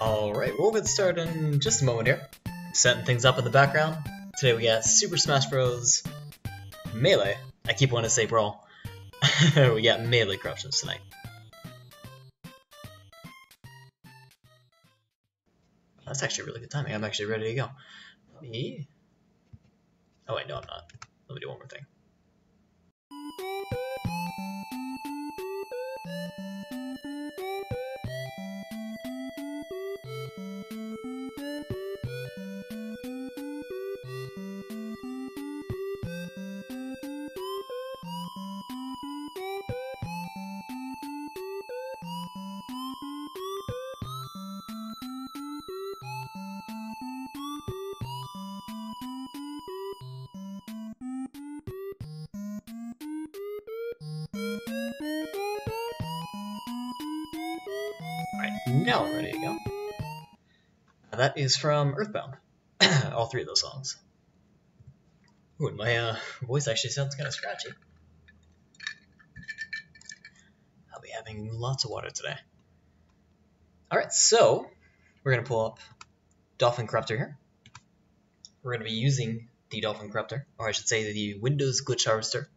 Alright, we'll get started in just a moment here. Setting things up in the background. Today we got Super Smash Bros. Melee. I keep wanting to say Brawl. We got Melee corruptions tonight. That's actually really good timing. I'm actually ready to go. Let me... Oh wait, no I'm not. Let me do one more thing. Alright, now we're ready to go. That is from Earthbound. All three of those songs. Ooh, and my voice actually sounds kind of scratchy. I'll be having lots of water today. Alright, so we're going to pull up Dolphin Corruptor here. We're going to be using the Dolphin Corruptor, or I should say the Windows Glitch Harvester.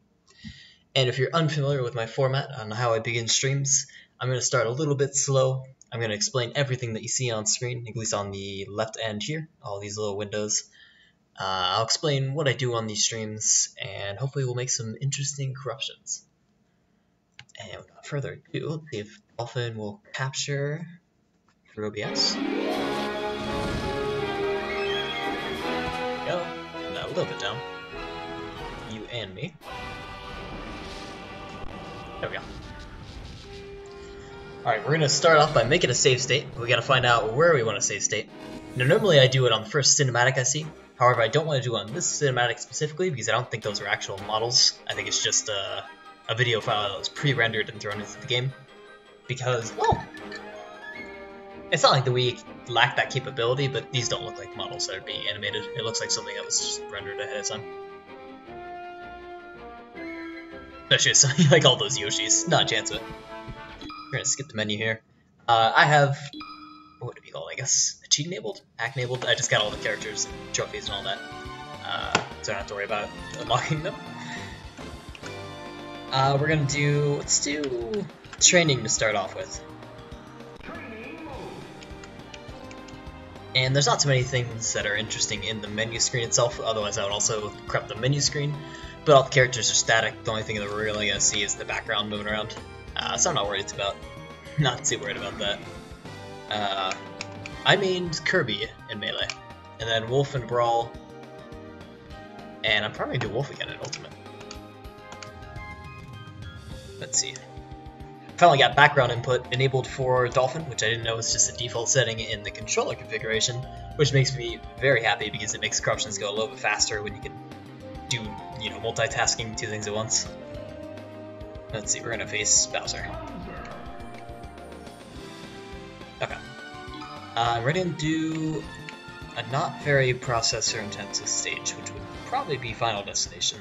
And if you're unfamiliar with my format on how I begin streams, I'm going to start a little bit slow. I'm going to explain everything that you see on screen, at least on the left end here, all these little windows. I'll explain what I do on these streams, and hopefully we'll make some interesting corruptions. And without further ado, let's see if Dolphin will capture through OBS. There we go. Now a little bit down. You and me. There we go. Alright, we're going to start off by making a save state. We got to find out where we want to save state. Now, normally I do it on the first cinematic I see. However, I don't want to do it on this cinematic specifically because I don't think those are actual models. I think it's just a video file that was pre-rendered and thrown into the game. Because, well, it's not like the Wii lacked that capability, but these don't look like models that are being animated. It looks like something that was just rendered ahead of time. Especially something like all those Yoshis. Not a chance of it. We're gonna skip the menu here. I have, what would it be called, I guess? Cheat enabled? Act enabled? I just got all the characters, trophies, and all that. So I don't have to worry about unlocking them. We're gonna do, let's do training to start off with. And there's not too many things that are interesting in the menu screen itself, otherwise I would also corrupt the menu screen. But all the characters are static. The only thing that we're really gonna see is the background moving around. So I'm not worried about, not too worried about that. I mained Kirby in Melee, and then Wolf in Brawl, and I'm probably gonna do Wolf again in Ultimate. Let's see. Finally got background input enabled for Dolphin, which I didn't know was just a default setting in the controller configuration, which makes me very happy because it makes corruptions go a little bit faster when you can do, you know, multitasking two things at once. Let's see, we're gonna face Bowser. Okay. I'm ready to do a not very processor intensive stage, which would probably be Final Destination.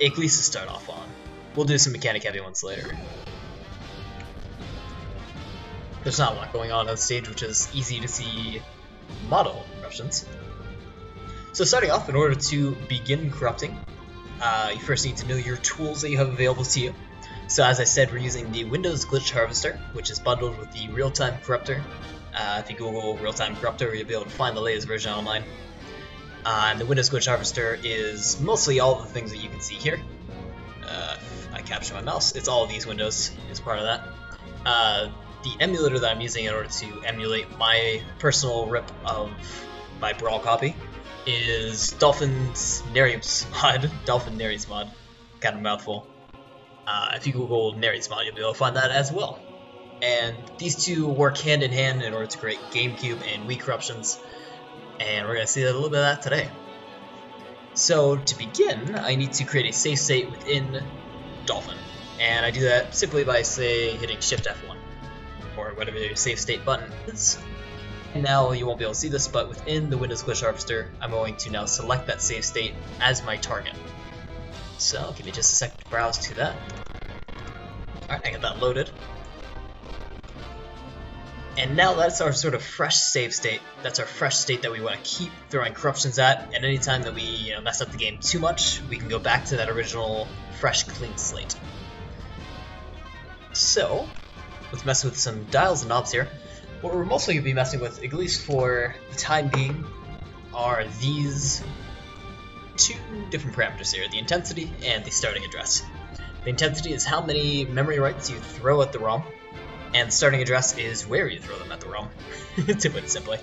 At least to start off on. We'll do some mechanic heavy ones later. There's not a lot going on the stage, which is easy to see model corruptions. So starting off, in order to begin corrupting, you first need to know your tools that you have available to you. So as I said, we're using the Windows Glitch Harvester, which is bundled with the Real-Time Corruptor. If you Google Real-Time Corruptor, you'll be able to find the latest version online. And the Windows Glitch Harvester is mostly all the things that you can see here. If I capture my mouse, it's all of these windows as part of that. The emulator that I'm using in order to emulate my personal rip of my Brawl copy is Dolphin's Nereus mod. Dolphin Nereus mod. Kind of a mouthful. If you Google Nereus mod, you'll be able to find that as well. And these two work hand in hand in order to create Gamecube and Wii corruptions. And we're going to see a little bit of that today. So to begin, I need to create a save state within Dolphin. And I do that simply by, say, hitting Shift F1. Or whatever your save state button is. And now you won't be able to see this, but within the Windows Glitch Harvester, I'm going to now select that save state as my target. So give me just a second to browse to that. Alright, I got that loaded. And now that's our sort of fresh save state. That's our fresh state that we want to keep throwing corruptions at, and anytime that we mess up the game too much, we can go back to that original fresh, clean slate. So, let's mess with some dials and knobs here. What we're mostly going to be messing with, at least for the time being, are these two different parameters here, the intensity and the starting address. The intensity is how many memory writes you throw at the ROM, and starting address is where you throw them at the ROM, to put it simply.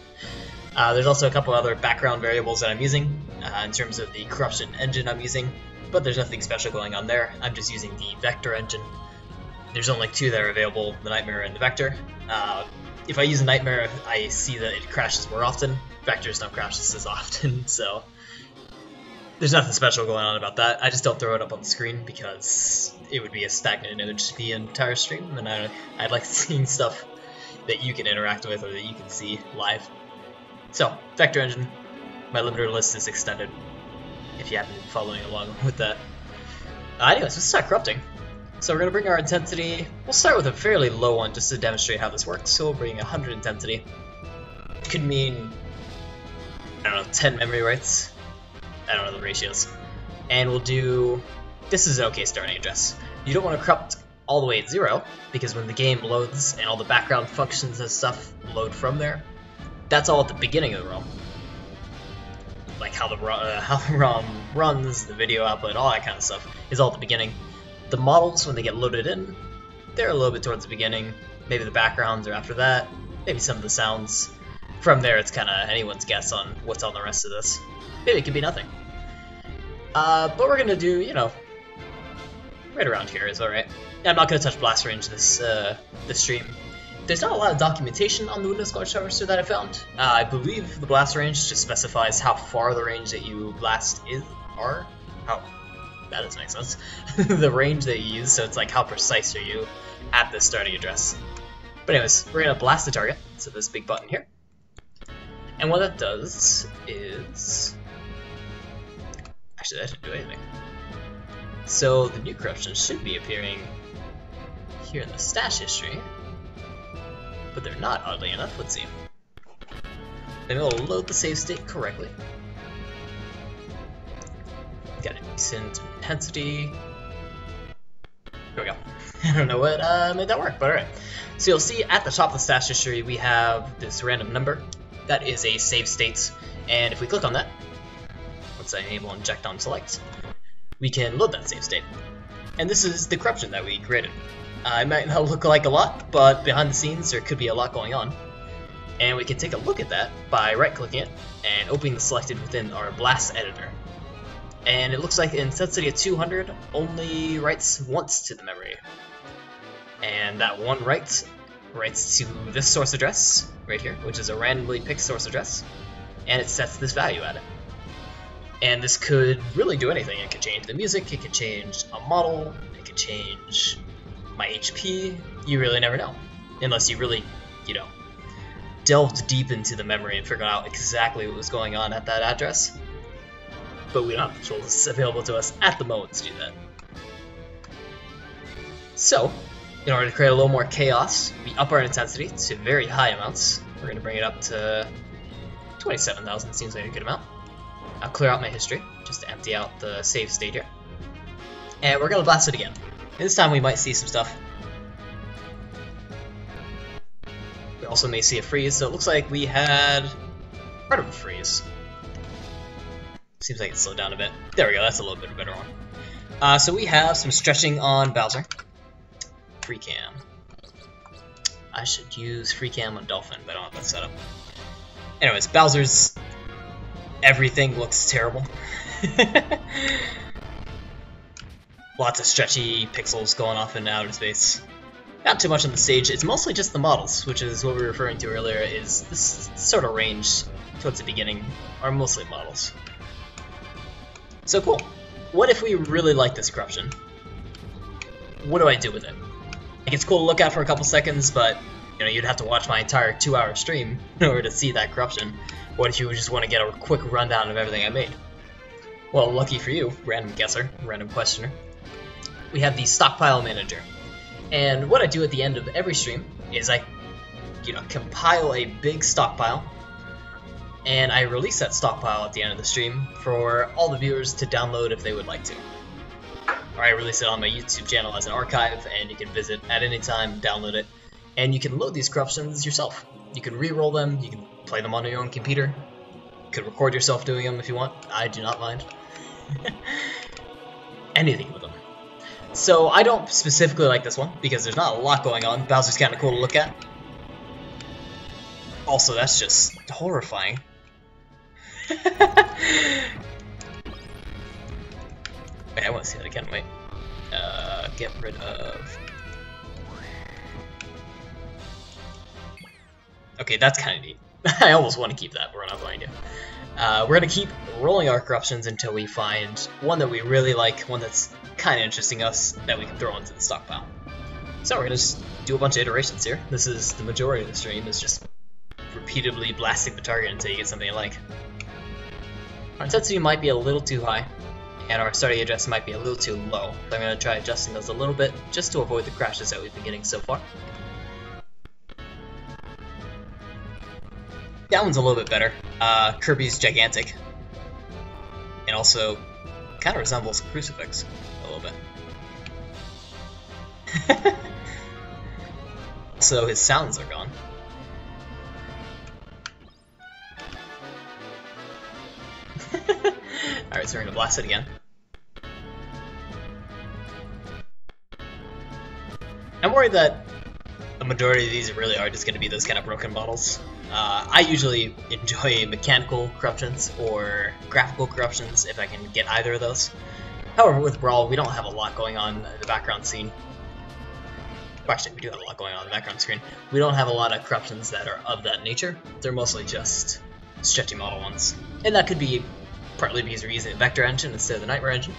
There's also a couple other background variables that I'm using in terms of the corruption engine I'm using, but there's nothing special going on there. I'm just using the vector engine. There's only two that are available, the Nightmare and the Vector. If I use a Nightmare, I see that it crashes more often. Vectors don't crash as often, so there's nothing special going on about that. I just don't throw it up on the screen because it would be a stagnant image the entire stream, and I'd like seeing stuff that you can interact with or that you can see live. So, Vector Engine, my limiter list is extended, if you happen to be following along with that. Anyways, let's start corrupting. So we're going to bring our intensity, we'll start with a fairly low one just to demonstrate how this works. So we'll bring 100 intensity. Could mean, I don't know, 10 memory writes. I don't know the ratios. And we'll do, this is an okay starting address. You don't want to corrupt all the way at 0, because when the game loads and all the background functions and stuff load from there, that's all at the beginning of the ROM. Like how the ROM runs, the video output, all that kind of stuff is all at the beginning. The models, when they get loaded in, they're a little bit towards the beginning. Maybe the backgrounds are after that. Maybe some of the sounds. From there, it's kind of anyone's guess on what's on the rest of this. Maybe it could be nothing. But we're going to do, right around here is alright. I'm not going to touch blast range this stream. There's not a lot of documentation on the Windows Guard Harvester that I found. I believe the blast range just specifies how far the range that you blast are. That doesn't make sense. The range that you use, so it's like how precise are you at this starting address. But anyways, we're going to blast the target, so this big button here. And what that does is... Actually, that didn't do anything. So the new corruptions should be appearing here in the stash history, but they're not, oddly enough. Let's see. Maybe it'll load the save state correctly. Got a decent intensity. Here we go. I don't know what made that work, but alright. So you'll see at the top of the stash history we have this random number. That is a save state, and if we click on that, let's say enable inject on select, we can load that save state. And this is the corruption that we created. It might not look like a lot, but behind the scenes there could be a lot going on. And we can take a look at that by right-clicking it and opening the selected within our blast editor. And it looks like intensity at 200 only writes once to the memory. And that one writes to this source address right here, which is a randomly picked source address, and it sets this value at it. And this could really do anything. It could change the music, it could change a model, it could change my HP. You really never know, unless you really, delved deep into the memory and figured out exactly what was going on at that address. But we don't have the tools available to us at the moment to do that. So, in order to create a little more chaos, we up our intensity to very high amounts. We're going to bring it up to 27,000, seems like a good amount. I'll clear out my history, just to empty out the save state here. And we're going to blast it again. And this time we might see some stuff. We also may see a freeze, so it looks like we had part of a freeze. Seems like it slowed down a bit. There we go, that's a little bit of a better one. So we have some stretching on Bowser. Free cam. I should use free cam on Dolphin, but I don't have that set up. Anyways, Bowser's everything looks terrible. Lots of stretchy pixels going off in outer space. Not too much on the stage, it's mostly just the models, which is what we were referring to earlier, is this sort of range towards the beginning are mostly models. So cool. What if we really like this corruption? What do I do with it? Like, it's cool to look at for a couple seconds, but you'd have to watch my entire 2-hour stream in order to see that corruption. What if you just want to get a quick rundown of everything I made? Well, lucky for you, random guesser, random questioner, we have the stockpile manager. And what I do at the end of every stream is I compile a big stockpile, and I release that stockpile at the end of the stream for all the viewers to download if they would like to. Or I release it on my YouTube channel as an archive, and you can visit at any time, download it, and you can load these corruptions yourself. You can re-roll them, you can play them on your own computer, you could record yourself doing them if you want. I do not mind. Anything with them. So I don't specifically like this one, because there's not a lot going on. Bowser's kind of cool to look at. Also, that's just horrifying. Wait, I want to see that again, wait. Get rid of... Okay, that's kind of neat. I almost want to keep that, but we're not going to. We're going to keep rolling our corruptions until we find one that we really like, one that's kind of interesting us, that we can throw into the stockpile. So we're going to just do a bunch of iterations here. This is the majority of the stream, is just repeatedly blasting the target until you get something you like. Our intensity might be a little too high, and our starting address might be a little too low. So I'm going to try adjusting those a little bit, just to avoid the crashes that we've been getting so far. That one's a little bit better. Kirby's gigantic, and also kind of resembles a crucifix a little bit. So his sounds are gone. Alright, so we're gonna blast it again. I'm worried that the majority of these really are just gonna be those kind of broken models. I usually enjoy mechanical corruptions or graphical corruptions if I can get either of those. However, with Brawl, we don't have a lot going on in the background scene. Well, actually, we do have a lot going on in the background screen. We don't have a lot of corruptions that are of that nature. They're mostly just stretchy model ones. And that could be partly because we're using the Vector engine instead of the Nightmare engine.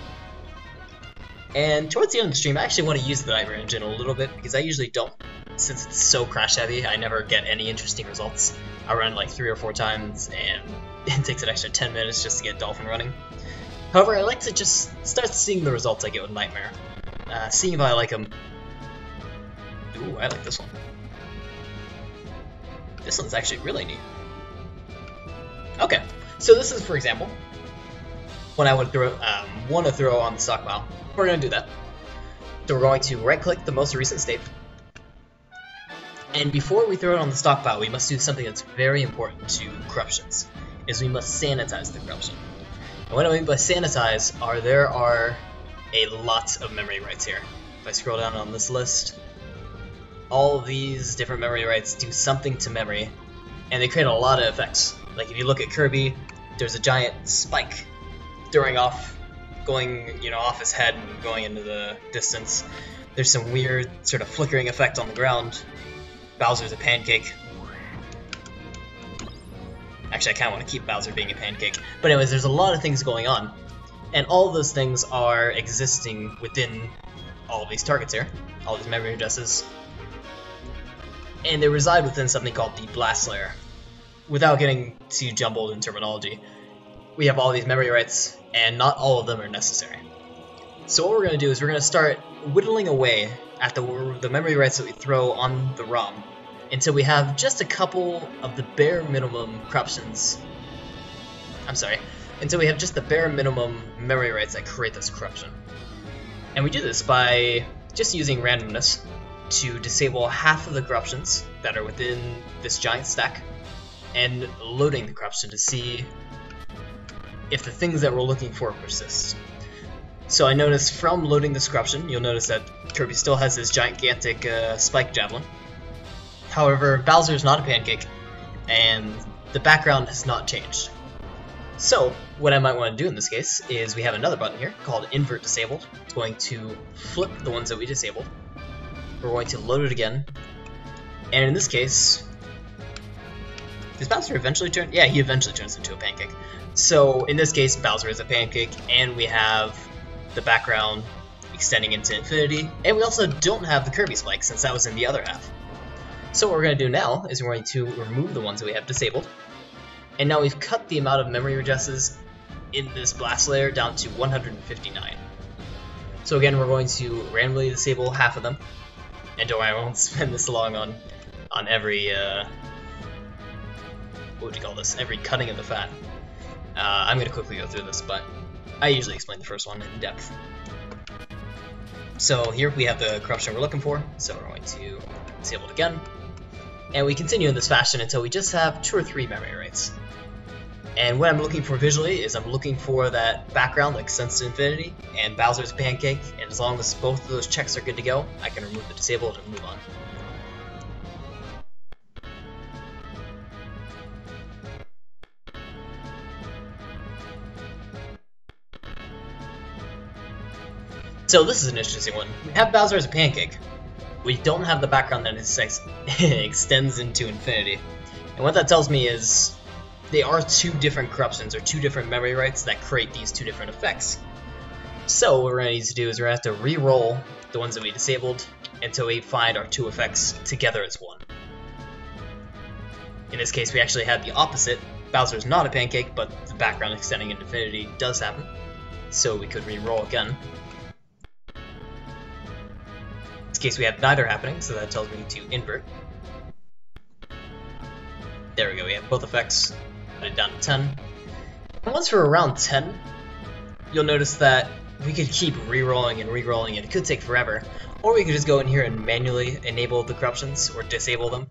And towards the end of the stream, I actually want to use the Nightmare engine a little bit, because I usually don't. Since it's so crash heavy, I never get any interesting results. I run like 3 or 4 times, and it takes an extra 10 minutes just to get Dolphin running. However, I like to just start seeing the results I get with Nightmare. Seeing if I like them. Ooh, I like this one. This one's actually really neat. Okay, so this is, for example, when I would want to throw on the stockpile. We're going to do that. So we're going to right-click the most recent state. And before we throw it on the stockpile, we must do something that's very important to corruptions, is we must sanitize the corruption. And what I mean by sanitize there are a lot of memory writes here. If I scroll down on this list, all of these different memory writes do something to memory, and they create a lot of effects. Like if you look at Kirby, there's a giant spike throwing off, going off his head and going into the distance. There's some weird sort of flickering effect on the ground. Bowser's a pancake. Actually, I kind of want to keep Bowser being a pancake. But anyways, there's a lot of things going on. And all of those things are existing within all of these targets here. All these memory addresses. And they reside within something called the blast layer. Without getting too jumbled in terminology, we have all these memory writes, and not all of them are necessary. So what we're going to do is we're going to start whittling away at the memory writes that we throw on the ROM until we have just a couple of the bare minimum corruptions. Until we have just the bare minimum memory writes that create this corruption. And we do this by just using randomness to disable half of the corruptions that are within this giant stack, and loading the corruption to see if the things that we're looking for persist. So I noticed from loading this corruption, you'll notice that Kirby still has his gigantic spike javelin. However, Bowser is not a pancake, and the background has not changed. So what I might want to do in this case is we have another button here called Invert Disabled. It's going to flip the ones that we disabled. We're going to load it again, and in this case, does Bowser eventually turn? Yeah, he eventually turns into a pancake. So in this case, Bowser is a pancake, and we have the background extending into infinity, and we also don't have the Kirby spike since that was in the other half. So what we're going to do now is we're going to remove the ones that we have disabled, and now we've cut the amount of memory addresses in this blast layer down to 159. So again, we're going to randomly disable half of them, and don't worry, I won't spend this long on on every, what would you call this? Every cutting of the fat. I'm going to quickly go through this, but I usually explain the first one in depth. So here we have the corruption we're looking for, so we're going to disable it again. And we continue in this fashion until we just have 2 or 3 memory writes. And what I'm looking for visually is I'm looking for that background that extends to infinity and Bowser's pancake, and as long as both of those checks are good to go, I can remove the disabled and move on. So this is an interesting one. We have Bowser as a pancake. We don't have the background that extends into infinity. And what that tells me is they are 2 different corruptions or 2 different memory writes that create these 2 different effects. So what we're going to need to do is we're going to have to re-roll the ones that we disabled until we find our 2 effects together as one. In this case we actually had the opposite. Bowser's not a pancake, but the background extending into infinity does happen. So we could re-roll again. In this case we have neither happening, so that tells me to invert. There we go, we have both effects. Put it down to 10. And once we're around 10, you'll notice that we could keep re-rolling and re-rolling, and it could take forever. Or we could just go in here and manually enable the corruptions, or disable them,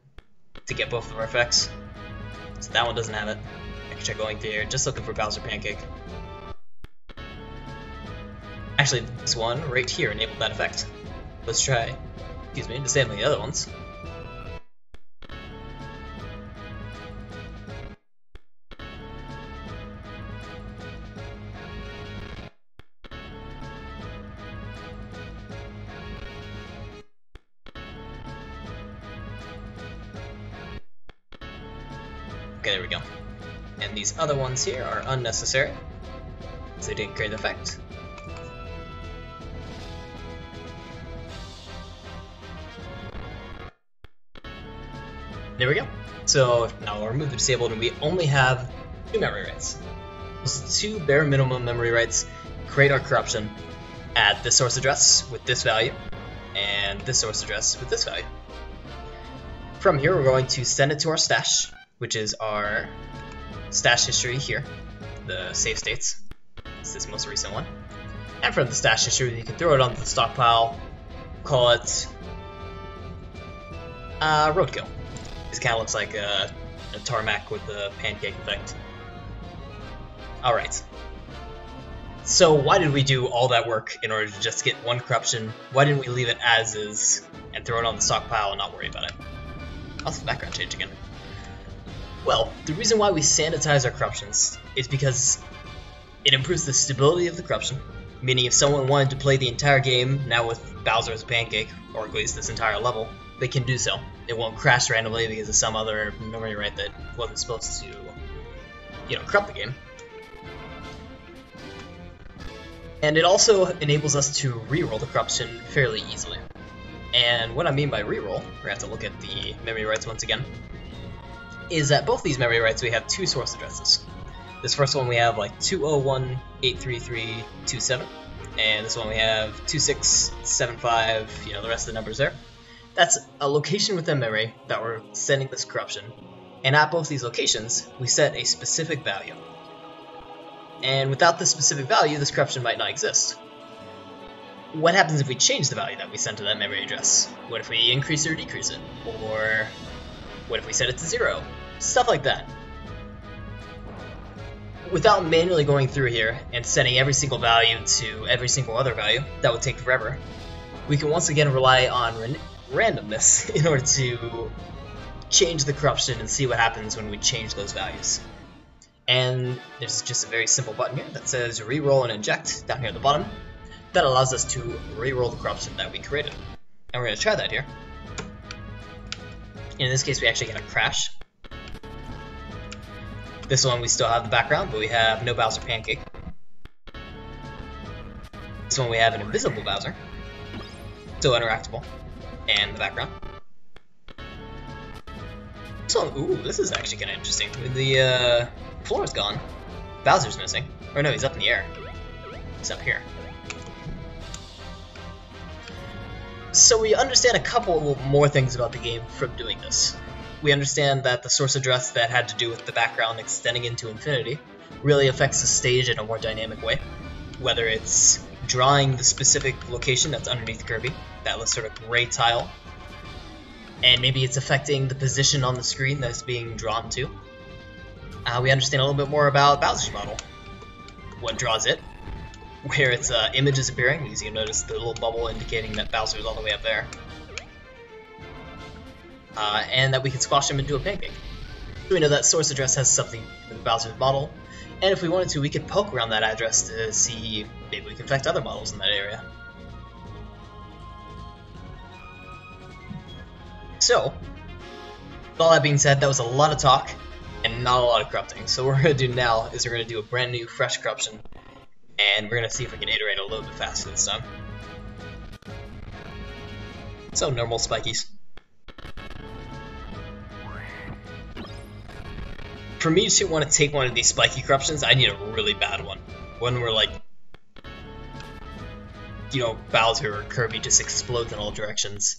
to get both of our effects. So that one doesn't have it. I can try going through here, just looking for Bowser Pancake. Actually, this one right here enabled that effect. Let's try, disabling the other ones. Okay, there we go. And these other ones here are unnecessary, so they didn't create the effect. There we go. So now we'll remove the disabled and we only have 2 memory writes. Those 2 bare minimum memory writes create our corruption at this source address with this value and this source address with this value. From here we're going to send it to our stash, which is our stash history here, the save states. It's this most recent one. And from the stash history you can throw it onto the stockpile, call it roadkill. This kind of looks like a tarmac with the pancake effect. Alright. So why did we do all that work in order to just get 1 corruption? Why didn't we leave it as is and throw it on the stockpile and not worry about it? Also, the background change again. Well, the reason why we sanitize our corruptions is because it improves the stability of the corruption, meaning if someone wanted to play the entire game now with Bowser as a pancake, or at least this entire level, they can do so. It won't crash randomly because of some other memory write that wasn't supposed to, corrupt the game. And it also enables us to reroll the corruption fairly easily. And what I mean by reroll, we're going to have to look at the memory writes once again, is that both these memory writes we have 2 source addresses. This first one we have like 201.833.27, and this one we have 2675, the rest of the numbers there. That's a location within memory that we're sending this corruption, and at both these locations we set a specific value. And without this specific value, this corruption might not exist. What happens if we change the value that we send to that memory address? What if we increase or decrease it? Or what if we set it to 0? Stuff like that. Without manually going through here and setting every single value to every single other value, that would take forever, we can once again rely on randomness in order to change the corruption and see what happens when we change those values. And there's just a very simple button here that says reroll and inject down here at the bottom. That allows us to reroll the corruption that we created. And we're going to try that here. In this case we actually get a crash. This one we still have the background, but we have no Bowser Pancake. This one we have an invisible Bowser, still interactable, and the background. This one, ooh, this is actually kind of interesting. The floor is gone. Bowser's missing. Or no, he's up in the air. He's up here. So we understand a couple more things about the game from doing this. We understand that the source address that had to do with the background extending into infinity really affects the stage in a more dynamic way. Whether it's drawing the specific location that's underneath Kirby, that sort of gray tile, and maybe it's affecting the position on the screen that's being drawn to. We understand a little bit more about Bowser's model, what draws it, where its image is appearing, as you can notice the little bubble indicating that Bowser is all the way up there, and that we can squash him into a pancake. So we know that source address has something to do with Bowser's model, and if we wanted to, we could poke around that address to see maybe we can affect other models in that area. So, with all that being said, that was a lot of talk and not a lot of corrupting. So what we're going to do now is we're going to do a brand new, fresh corruption, and we're going to see if we can iterate a little bit faster this time. So, normal spikies. For me to want to take one of these spiky corruptions, I need a really bad one. One where, like, you know, Bowser or Kirby just explodes in all directions.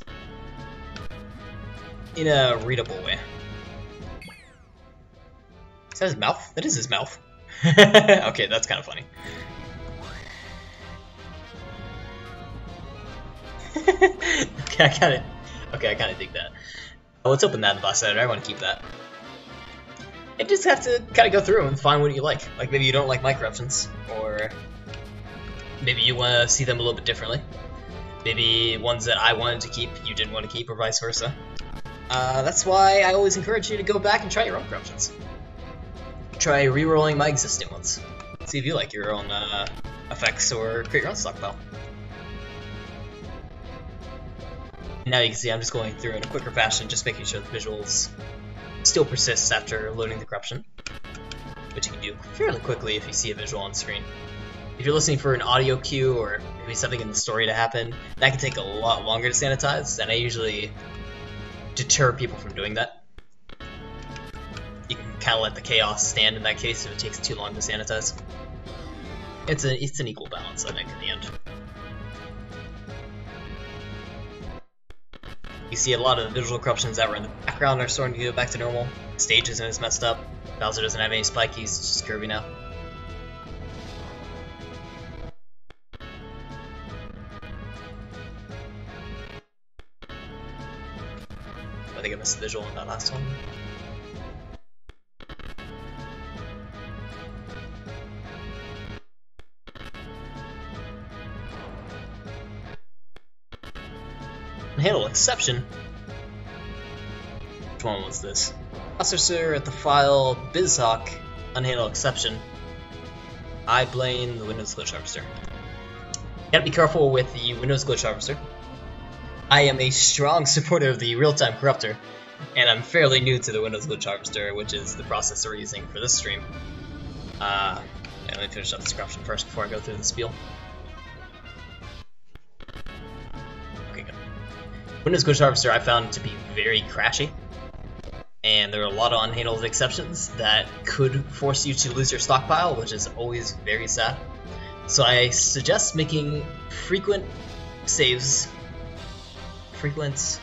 In a readable way. Is that his mouth? That is his mouth. Okay, that's kind of funny. Okay, I kind of dig that. Oh, let's open that in the boss editor. I want to keep that. You just have to kind of go through and find what you like. Like maybe you don't like my corruptions, or maybe you want to see them a little bit differently. Maybe ones that I wanted to keep, you didn't want to keep, or vice versa. That's why I always encourage you to go back and try your own corruptions. Try re-rolling my existing ones. See if you like your own effects, or create your own stockpile. Now you can see I'm just going through in a quicker fashion, just making sure the visuals still persist after loading the corruption, which you can do fairly quickly if you see a visual on screen. If you're listening for an audio cue or maybe something in the story to happen, that can take a lot longer to sanitize, and I usually deter people from doing that. You can kind of let the chaos stand in that case if it takes too long to sanitize. It's an equal balance, I think, in the end. You see a lot of the visual corruptions that were in the background are starting to go back to normal. The stage isn't as messed up. Bowser doesn't have any spikies, it's just Kirby now. I think I missed the visual in that last one. Handle exception. Which one was this? Processor at the file BizHawk unhandle exception. I blame the Windows Glitch Harvester. You gotta be careful with the Windows Glitch Harvester. I am a strong supporter of the real-time corruptor, and I'm fairly new to the Windows Glitch Harvester, which is the processor we're using for this stream. Let me finish up this corruption first before I go through the spiel. Windows Glitch Harvester I found to be very crashy, and there are a lot of unhandled exceptions that could force you to lose your stockpile, which is always very sad. So I suggest making frequent saves. I was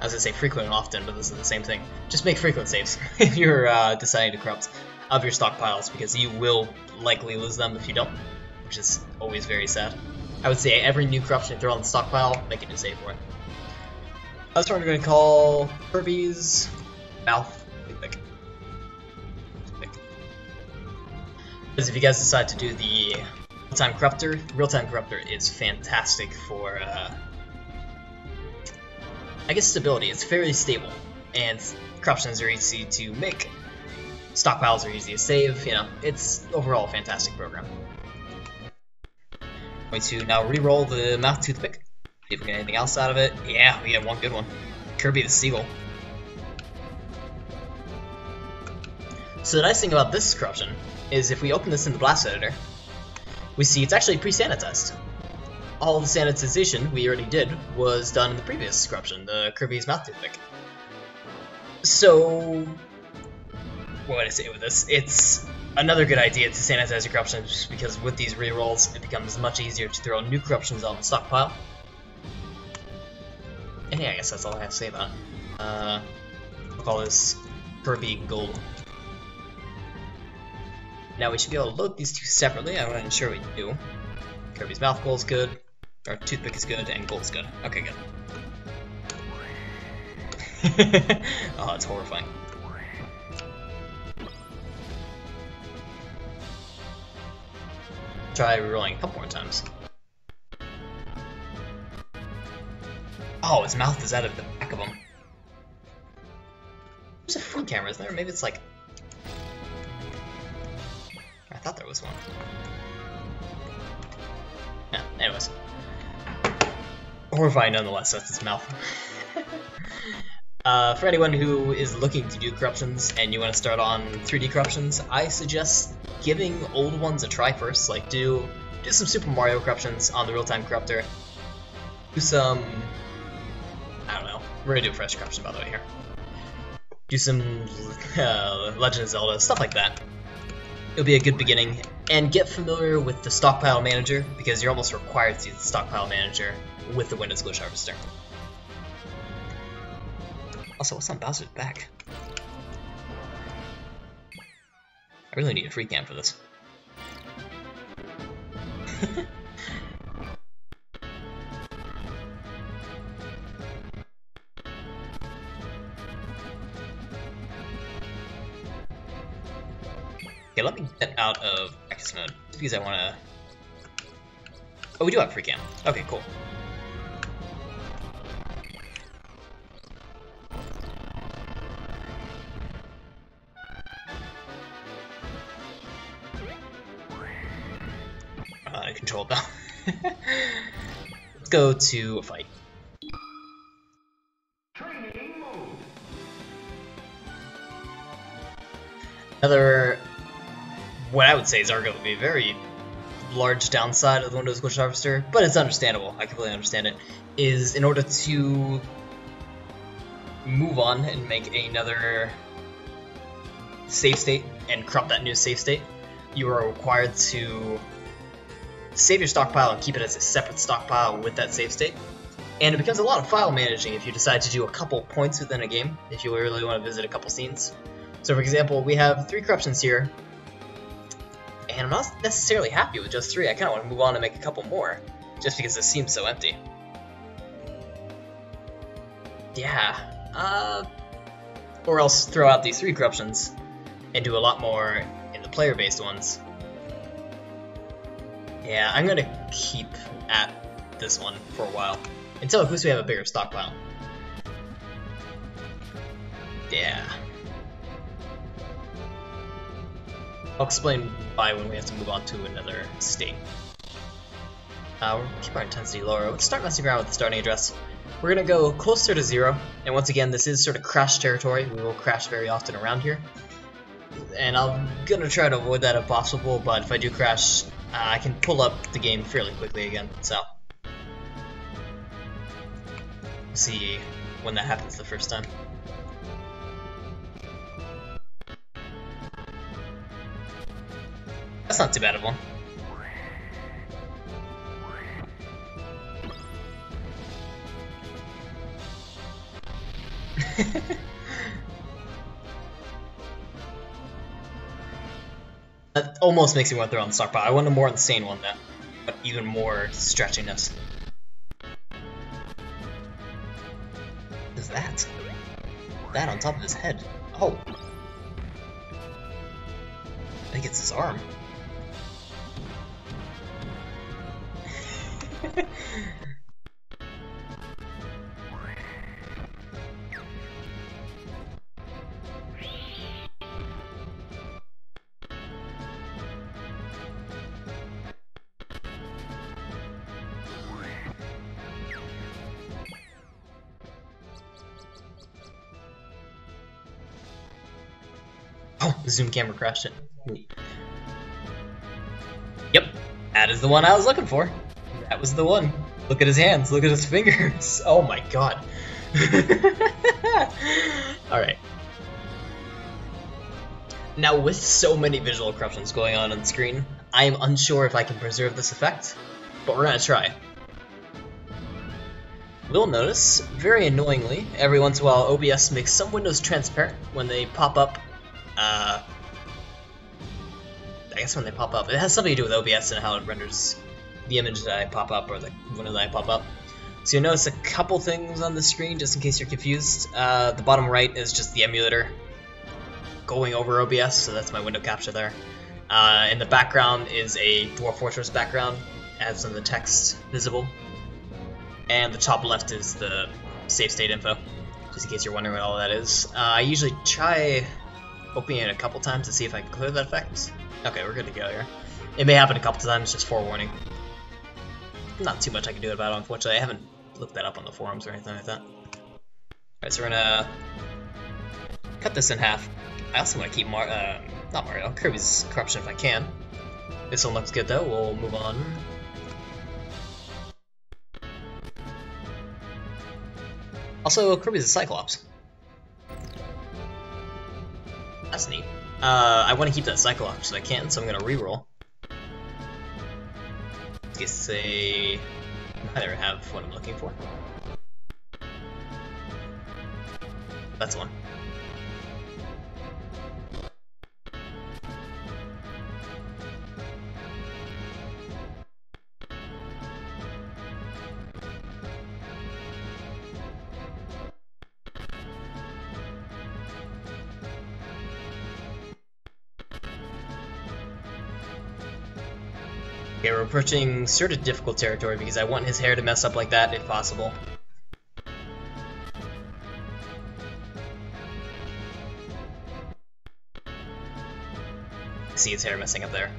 gonna say frequent and often, but this is the same thing. Just make frequent saves if you're deciding to corrupt of your stockpiles, because you will likely lose them if you don't, which is always very sad. I would say every new corruption you throw on the stockpile, make a new save for it. That's what we're going to call Kirby's mouth toothpick. Because if you guys decide to do the real-time corruptor is fantastic for, I guess, stability. It's fairly stable, and corruptions are easy to make. Stockpiles are easy to save. You know, it's overall a fantastic program. Going to now re-roll the mouth toothpick. See if we get anything else out of it. Yeah, we get one good one. Kirby the Seagull. So the nice thing about this corruption is if we open this in the blast editor, we see it's actually pre-sanitized. All the sanitization we already did was done in the previous corruption, the Kirby's mouth toothpick. So, what would I say with this? It's another good idea to sanitize your corruptions, because with these rerolls it becomes much easier to throw new corruptions on the stockpile, And yeah, I guess that's all I have to say about it. I'll call this Kirby Gold. Now we should be able to load these two separately. I want to ensure we do. Kirby's mouth goal is good, or toothpick is good, and gold is good. Okay, good. Oh, that's horrifying. Try rerolling a couple more times. Oh, his mouth is out of the back of him. There's a front camera, isn't there? Maybe it's like... I thought there was one. Yeah, anyways. Horrifying nonetheless, that's his mouth. For anyone who is looking to do corruptions and you want to start on 3D corruptions, I suggest giving old ones a try first. Like do some Super Mario corruptions on the real-time corruptor. Do some... I don't know. We're gonna do a fresh corruption by the way here. Do some Legend of Zelda, stuff like that. It'll be a good beginning. And get familiar with the stockpile manager, because you're almost required to use the stockpile manager with the Windows Glitch Harvester. Also, what's on Bowser's back? I really need a free cam for this. Okay, let me get out of practice mode, because I want to... Oh, we do have free cam. Okay, cool. Controlled though. Let's go to a fight. Another, what I would say is arguably a very large downside of the Windows Glitch Harvester, but it's understandable, I completely understand it, is in order to move on and make another save state and crop that new save state, you are required to save your stockpile and keep it as a separate stockpile with that save state. And it becomes a lot of file managing if you decide to do a couple points within a game, if you really want to visit a couple scenes. So for example, we have 3 corruptions here, and I'm not necessarily happy with just 3. I kind of want to move on and make a couple more, just because it seems so empty. Yeah, or else throw out these 3 corruptions and do a lot more in the player-based ones. Yeah, I'm gonna keep at this one for a while, until at least we have a bigger stockpile. Yeah. I'll explain why when we have to move on to another state. We'll keep our intensity lower. Let's start messing around with the starting address. We're gonna go closer to 0, and once again, this is sort of crash territory. We will crash very often around here. And I'm gonna try to avoid that if possible, but if I do crash, I can pull up the game fairly quickly again, so we'll see when that happens the first time. That's not too bad of one. That almost makes me want to throw on the stockpile. I want a more insane one though, but even more stretchiness. What is that? That on top of his head. Oh. I think it's his arm. Oh, the zoom camera crashed it. Yep, that is the one I was looking for. That was the one. Look at his hands, look at his fingers. Oh my god. Alright. Now with so many visual corruptions going on the screen, I am unsure if I can preserve this effect, but we're gonna try. will notice, very annoyingly, every once in a while OBS makes some windows transparent when they pop up. I guess when they pop up. It has something to do with OBS and how it renders the image that I pop up or the window that I pop up. So you'll notice a couple things on the screen just in case you're confused. The bottom right is just the emulator going over OBS, so that's my window capture there. In the background is a Dwarf Fortress background, as in the text visible. And the top left is the save state info, just in case you're wondering what all that is. I usually try opening it a couple times to see if I can clear that effect. Okay, we're good to go here. It may happen a couple times, just forewarning. Not too much I can do about it, unfortunately. I haven't looked that up on the forums or anything like that. Alright, so we're gonna cut this in half. I also want to keep not Mario, Kirby's corruption if I can. This one looks good though, we'll move on. Also, Kirby's a Cyclops. That's neat. I want to keep that Cyclops if I can, so I'm gonna reroll. Let's say I neither have what I'm looking for. That's one. Okay, we're approaching sort of difficult territory because I want his hair to mess up like that if possible. See his hair messing up there.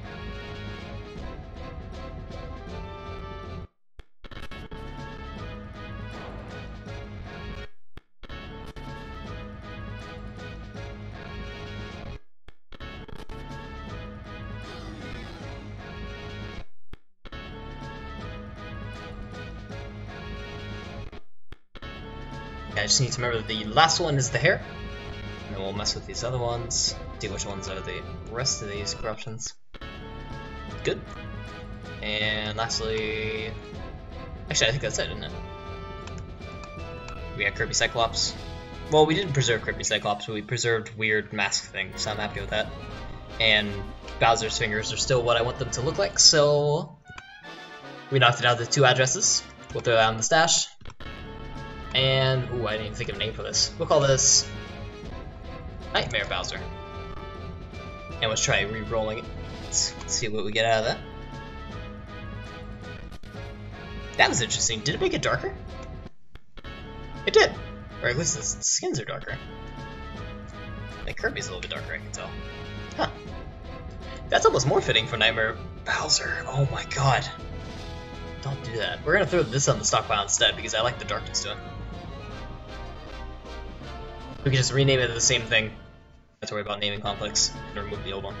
I just need to remember that the last one is the hair, and then we'll mess with these other ones, see which ones are the rest of these corruptions. Good. And lastly, actually I think that's it, isn't it? We got Kirby Cyclops. Well, we didn't preserve Kirby Cyclops, but we preserved weird mask things, so I'm happy with that. And Bowser's fingers are still what I want them to look like, so we knocked it out to 2 addresses. We'll throw that on the stash. And, ooh, I didn't even think of a name for this. We'll call this Nightmare Bowser. And let's try re-rolling it. Let's see what we get out of that. That was interesting. Did it make it darker? It did. Or at least the skins are darker. Like Kirby's a little bit darker, I can tell. Huh. That's almost more fitting for Nightmare Bowser. Oh my god. Don't do that. We're gonna throw this on the stockpile instead because I like the darkness to it. We can just rename it the same thing. Don't have to worry about naming conflicts and remove the old one.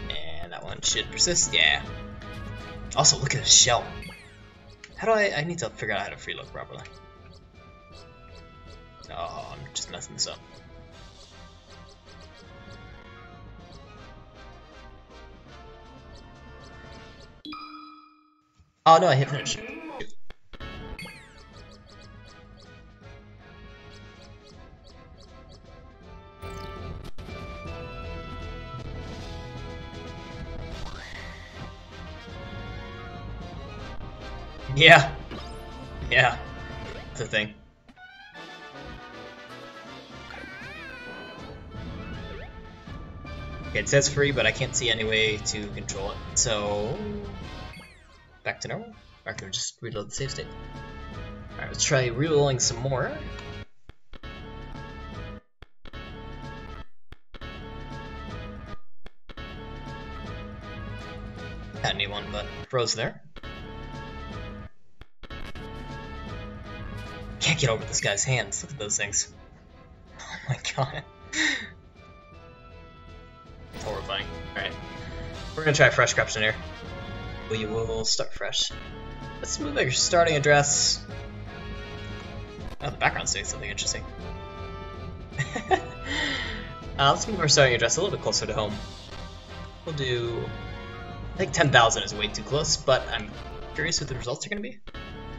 And that one should persist, yeah. Also, look at his shell. How do I need to figure out how to free look properly. Oh, I'm just messing this up. Oh no, I hit finish. Yeah. Yeah. It's a thing. Okay, it says free, but I can't see any way to control it. So back to normal. Or I can just reload the save state. Alright, let's try rerolling some more. Had a new one, but froze there. Can't get over this guy's hands. Look at those things. Oh my god. It's horrifying. Alright. We're gonna try a fresh corruption here. We will start fresh. Let's move our starting address. Oh, the background's doing something interesting. Let's move our starting address a little bit closer to home. We'll do... I think 10,000 is way too close, but I'm curious what the results are going to be.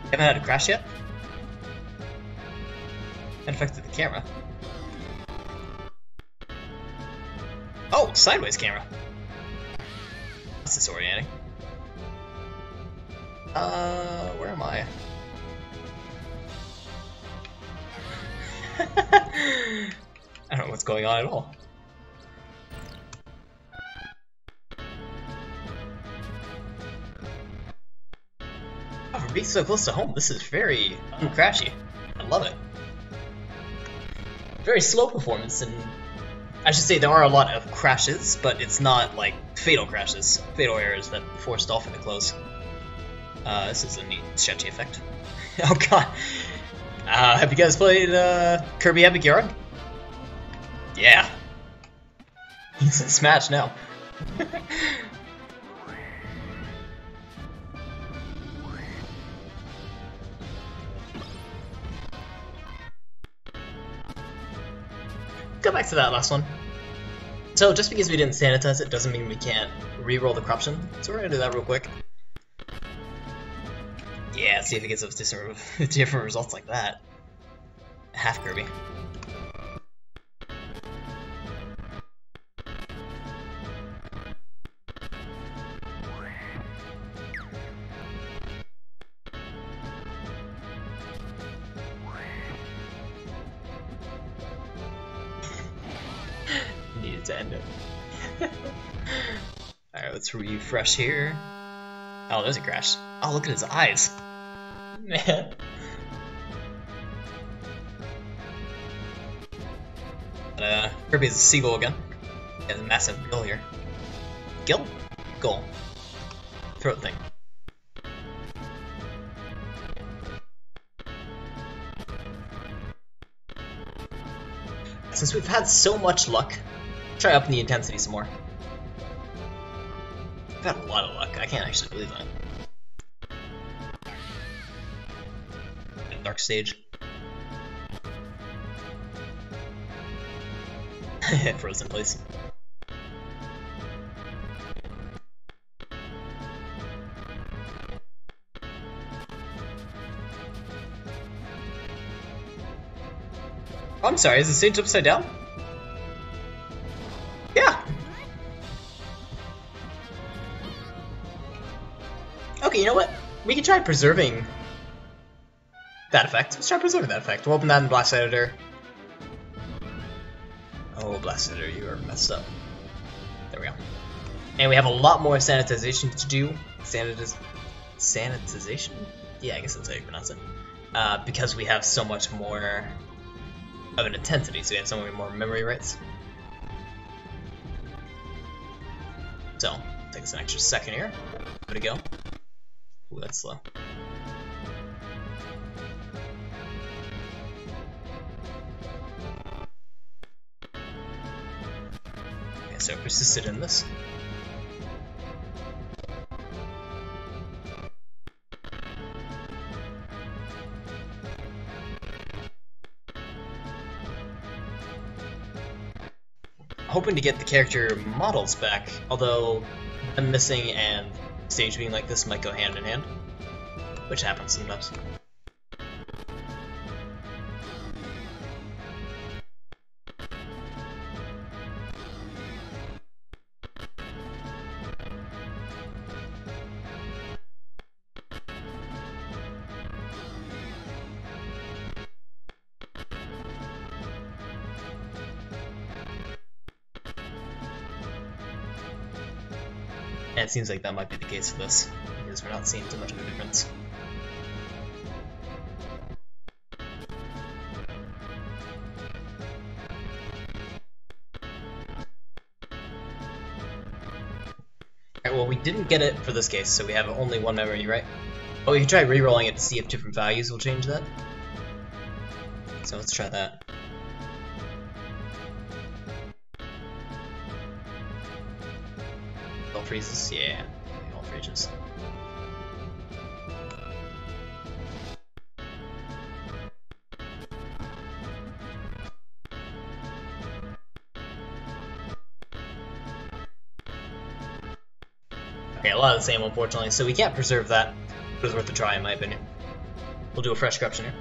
Haven't had a crash yet? That affected the camera. Oh, sideways camera. That's disorienting. Where am I? I don't know what's going on at all. Oh, for being so close to home, this is very uncrashy. I love it. Very slow performance, and I should say there are a lot of crashes, but it's not like fatal crashes, fatal errors that force Dolphin to close. This is a neat sketchy effect. Oh god. Have you guys played Kirby Epic Yarn? Yeah. He's in Smash now. Go back to that last one. So just because we didn't sanitize it doesn't mean we can't re-roll the corruption. So we're gonna do that real quick. Yeah, see if it gives us different results like that. Half Kirby. Needed to end it. Alright, let's refresh here. Oh, there's a crash. Oh, look at his eyes. Man. But, Kirby is a seagull again. He has a massive gill here. Gill? Gull. Throat thing. Since we've had so much luck, try upping the intensity some more. We've had a lot of luck. I can't actually believe that. Dark stage. Frozen place. Oh, I'm sorry, is the stage upside down? Yeah! Okay, you know what? We can try preserving that effect. Let's try preserving that effect. We'll open that in Blast Editor. Oh, Blast Editor, you are messed up. There we go. And we have a lot more sanitization to do. Sanitization? Yeah, I guess that's how you pronounce it. Because we have so much more of an intensity, so we have so many more memory rates. So, take us an extra second here. Good to go. Ooh, that's slow. Okay, so persisted in this. Hoping to get the character models back, although them missing and stage being like this might go hand in hand, which happens sometimes. And it seems like that might be the case for this, because we're not seeing too much of a difference. Alright, well we didn't get it for this case, so we have only one memory, right? But we can try re-rolling it to see if different values will change that. So let's try that. All freezes? Yeah, all freezes. Okay, a lot of the same, unfortunately, so we can't preserve that. It was worth a try, in my opinion. We'll do a fresh corruption here.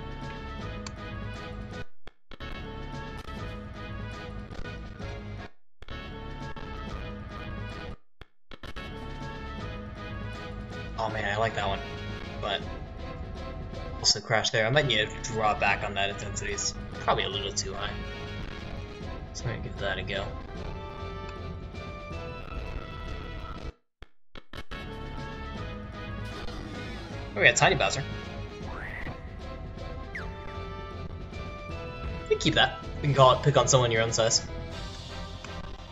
Oh man, I like that one, but also crash there. I might need to draw back on that intensity. It's probably a little too high. So I'm gonna give that a go. Oh, we got Tiny Bowser. We can keep that. We can call it pick on someone your own size.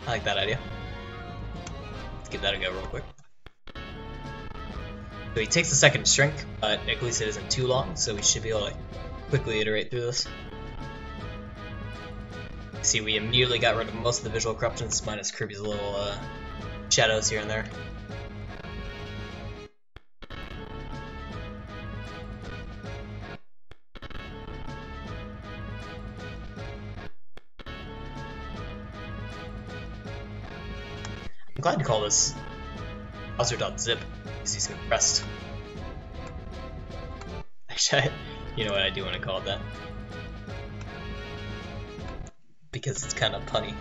I like that idea. Let's give that a go real quick. So he takes a second to shrink, but at least it isn't too long, so we should be able to quickly iterate through this. See, we immediately got rid of most of the visual corruptions, minus Kirby's little shadows here and there. I'm glad to call this Bowser.zip, because he's compressed. Actually, you know what, I do want to call it that. Because it's kind of punny.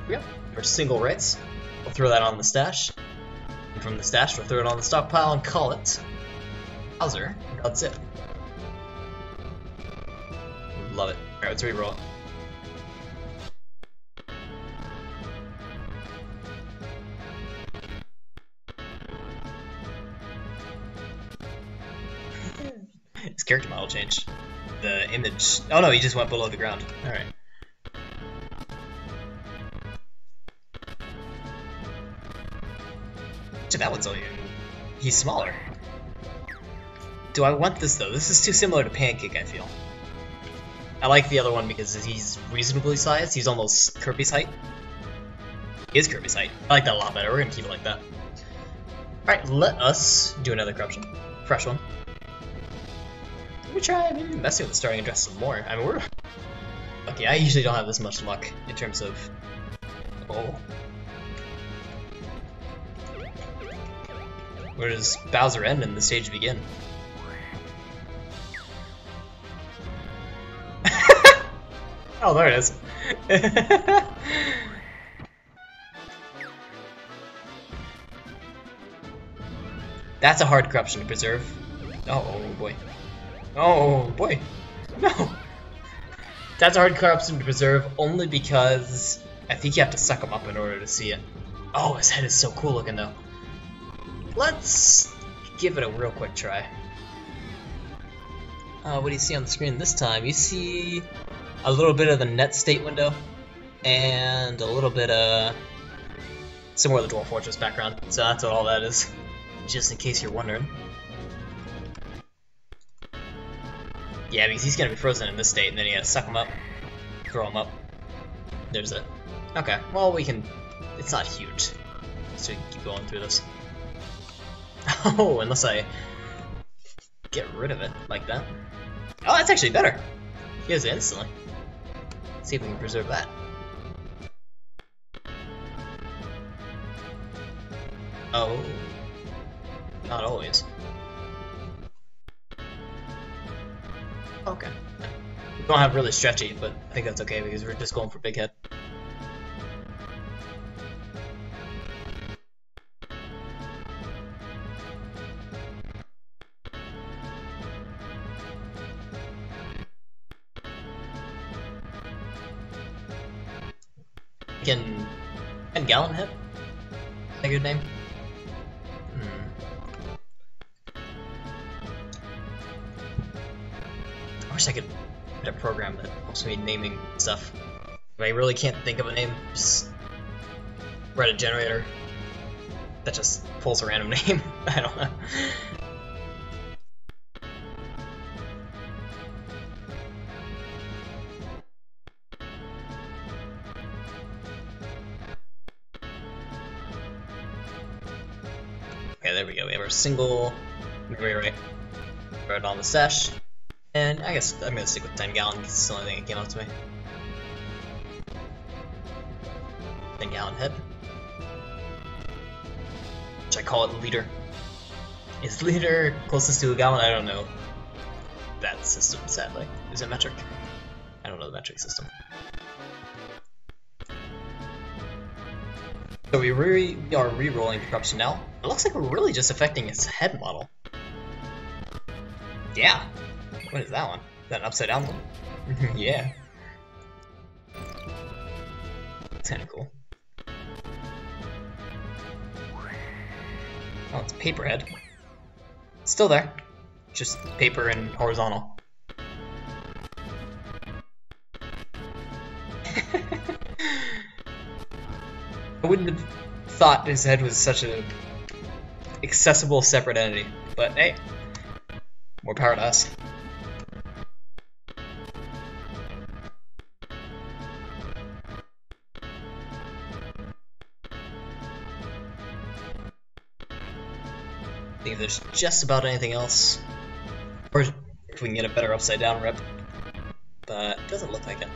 Yep, for single rates, we'll throw that on the stash. And from the stash, we'll throw it on the stockpile and call it Bowser.zip. Love it. Alright, let's re-roll it. His character model changed. The image. Oh no, he just went below the ground. Alright. That one's only. He's smaller. Do I want this though? This is too similar to Pancake, I feel. I like the other one because he's reasonably sized. He's almost Kirby's height. He is Kirby's height. I like that a lot better. We're gonna keep it like that. Alright, let us do another corruption. Fresh one. Let me try maybe messing with the starting address some more. I mean, we're lucky. I usually don't have this much luck in terms of. Oh. Where does Bowser end and the stage begin? Oh, there it is. That's a hard corruption to preserve. Oh boy. Oh boy. No! That's a hard corruption to preserve only because I think you have to suck him up in order to see it. Oh, his head is so cool looking though. Let's give it a real quick try. What do you see on the screen this time? You see a little bit of the net state window and a little bit of somewhere the Dwarf Fortress background. So that's what all that is, just in case you're wondering. Yeah, because he's gonna be frozen in this state, and then you gotta suck him up, throw him up. There's it. Okay, well we can. It's not huge, so we can keep going through this. Oh, unless I get rid of it like that. Oh, that's actually better. He has it instantly. Let's see if we can preserve that. Oh, not always. Okay. We don't have really stretchy, but I think that's okay because we're just going for big head. Can Gallon hit? Is that a good name? I wish I could get a program that helps me naming stuff. If I really can't think of a name, just write a generator that just pulls a random name. I don't know. Okay, there we go. We have our single Right. Right on the stash. And I guess I'm gonna stick with 10 gallon because it's the only thing that came up to me. 10 gallon head. Which I call it liter. Is liter closest to a gallon? I don't know that system, sadly. Is it metric? I don't know the metric system. So we are re-rolling corruption now. It looks like we're really just affecting its head model. Yeah. What is that one? Is that an upside down one? Yeah. That's kinda cool. Oh, it's paper head. It's still there. Just paper and horizontal. I wouldn't have thought his head was such an accessible separate entity, but hey, more power to us. I think there's just about anything else, or if we can get a better upside down rep, but it doesn't look like it.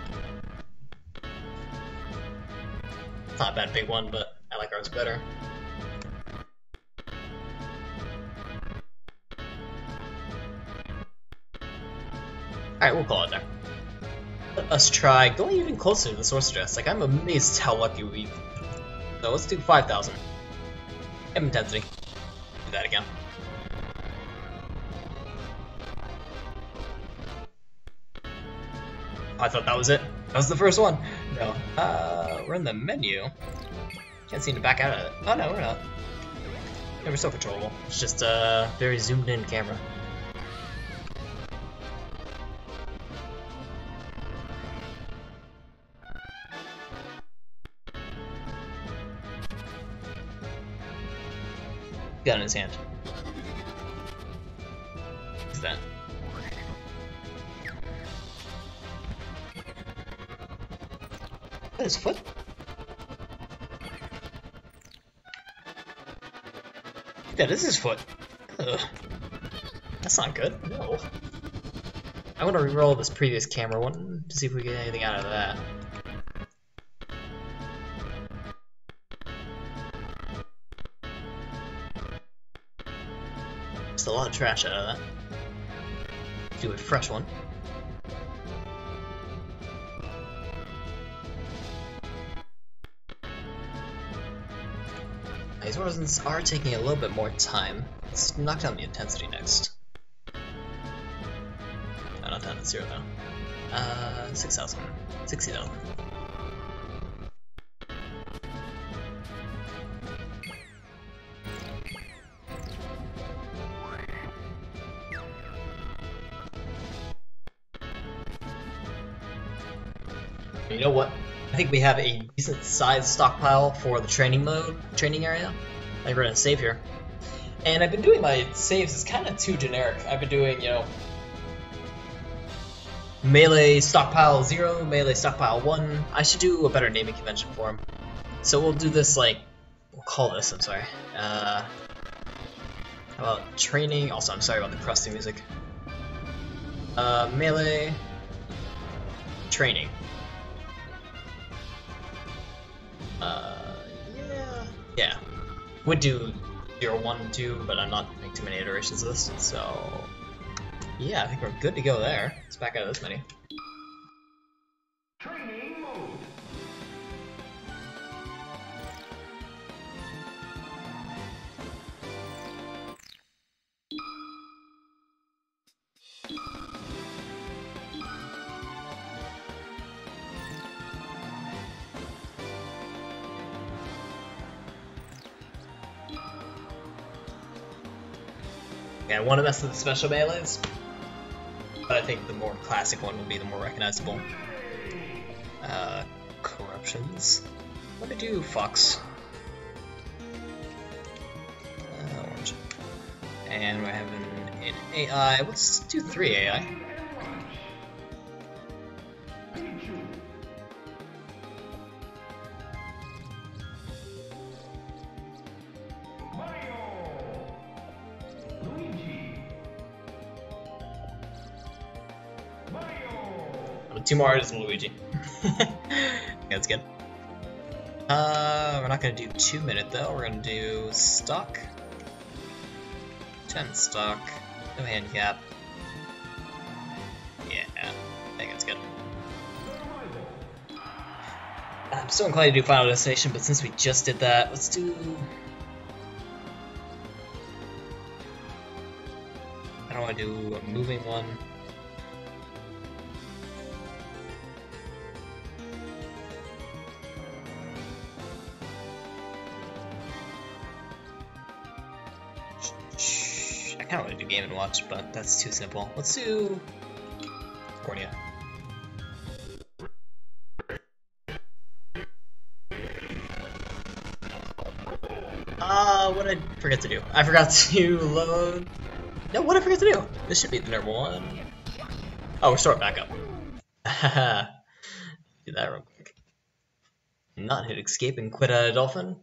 Not a bad big one, but I like ours better. Alright, we'll call it there. Let us try going even closer to the source address. Like, I'm amazed how lucky we... So let's do 5,000. M intensity. Do that again. Oh, I thought that was it. That was the first one. No. We're in the menu. Can't seem to back out of it. Oh no, we're not. Yeah, we're still controllable. It's just a very zoomed in camera. Gun in his hand. What's that? His foot? That is his foot. Ugh. That's not good. No. I want to reroll this previous camera one to see if we get anything out of that. Just a lot of trash out of that. Do a fresh one. These ones are taking a little bit more time. Let's knock down the intensity next. Oh, not down to 0 though. 6,000. 60,000. You know what? I think we have a decent sized stockpile for the training area. I think we're gonna save here. And I've been doing my saves as kind of too generic. I've been doing, you know, melee stockpile 0, melee stockpile 1. I should do a better naming convention for them. So we'll do this like, we'll call this, I'm sorry. How about training? Also, I'm sorry about the crusty music. Melee training. Yeah. Would do 0, 1, 2, but I'm not making too many iterations of this, so yeah, I think we're good to go there. Let's back out of this menu. Training mode. Yeah, I want to mess with the special melees, but I think the more classic one would be the more recognizable. Corruptions. What did I do? Fox. Orange. And we're having an AI. Let's do 3 AI. Luigi. with 2 Marios and Luigi. That's good. We're not gonna do 2-minute though. We're gonna do stock. 10 stock. No handicap. Yeah, I think that's good. I'm still inclined to do Final Destination, but since we just did that, let's do... I don't want to do a moving one. I kind of want to do Game & Watch, but that's too simple. Let's do Cornea. What did I forget to do? I forgot to load... No, what did I forget to do? This should be the number 1. Oh, restore it back up. Do that real quick. Not hit escape and quit out of Dolphin.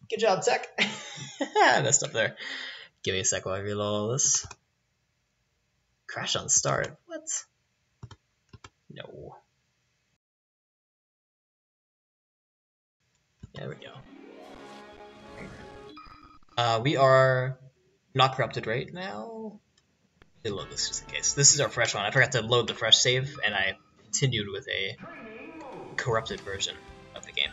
Good job, Tech. I messed up there. Give me a sec while I reload all this. Crash on start. What? No. There we go. We are not corrupted right now. Let me load this just in case. This is our fresh one. I forgot to load the fresh save, and I continued with a corrupted version of the game.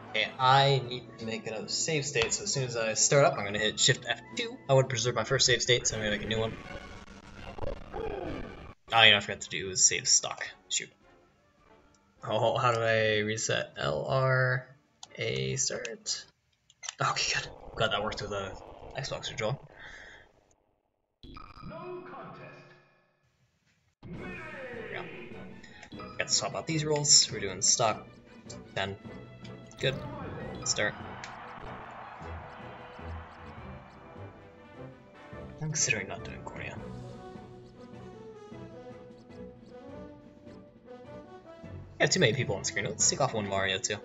Okay, I need to make another save state, so as soon as I start up, I'm going to hit Shift F2. I would preserve my first save state, so I'm going to make a new one. Oh, you know, I forgot to do is save stock. Shoot. Oh, how do I reset? LR, A, start. Okay, good. Glad that worked with a Xbox controller. No contest. Yeah. Got to swap out these rolls. We're doing stock 10. Good. Start. I'm considering not doing Cornea. I have too many people on the screen. Let's take off one Mario too.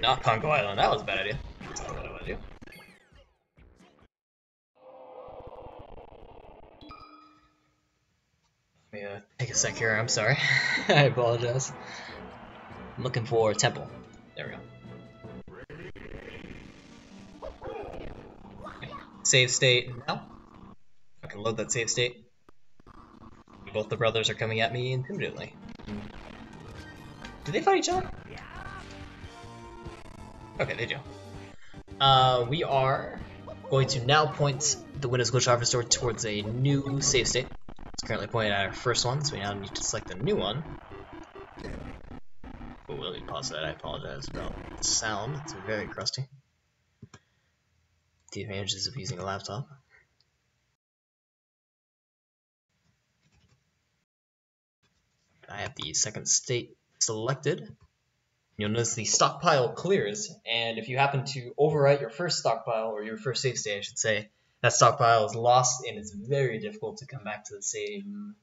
Not Congo Island. That was a bad idea. That's not what I want to do. Let me take a sec here. I'm sorry. I apologize. I'm looking for Temple. There we go. Okay. Save state now. I can load that save state. Both the brothers are coming at me intimidatingly. Do they fight each other? Okay, they do. We are going to now point the Windows Glitch Officer towards a new save state. It's currently pointed at our first one, so we now need to select a new one. Oh, let me pause that. I apologize about the sound. It's very crusty. The advantages of using a laptop. I have the second state selected. You'll notice the stockpile clears, and if you happen to overwrite your first stockpile, or your first save state I should say, that stockpile is lost and it's very difficult to come back to the same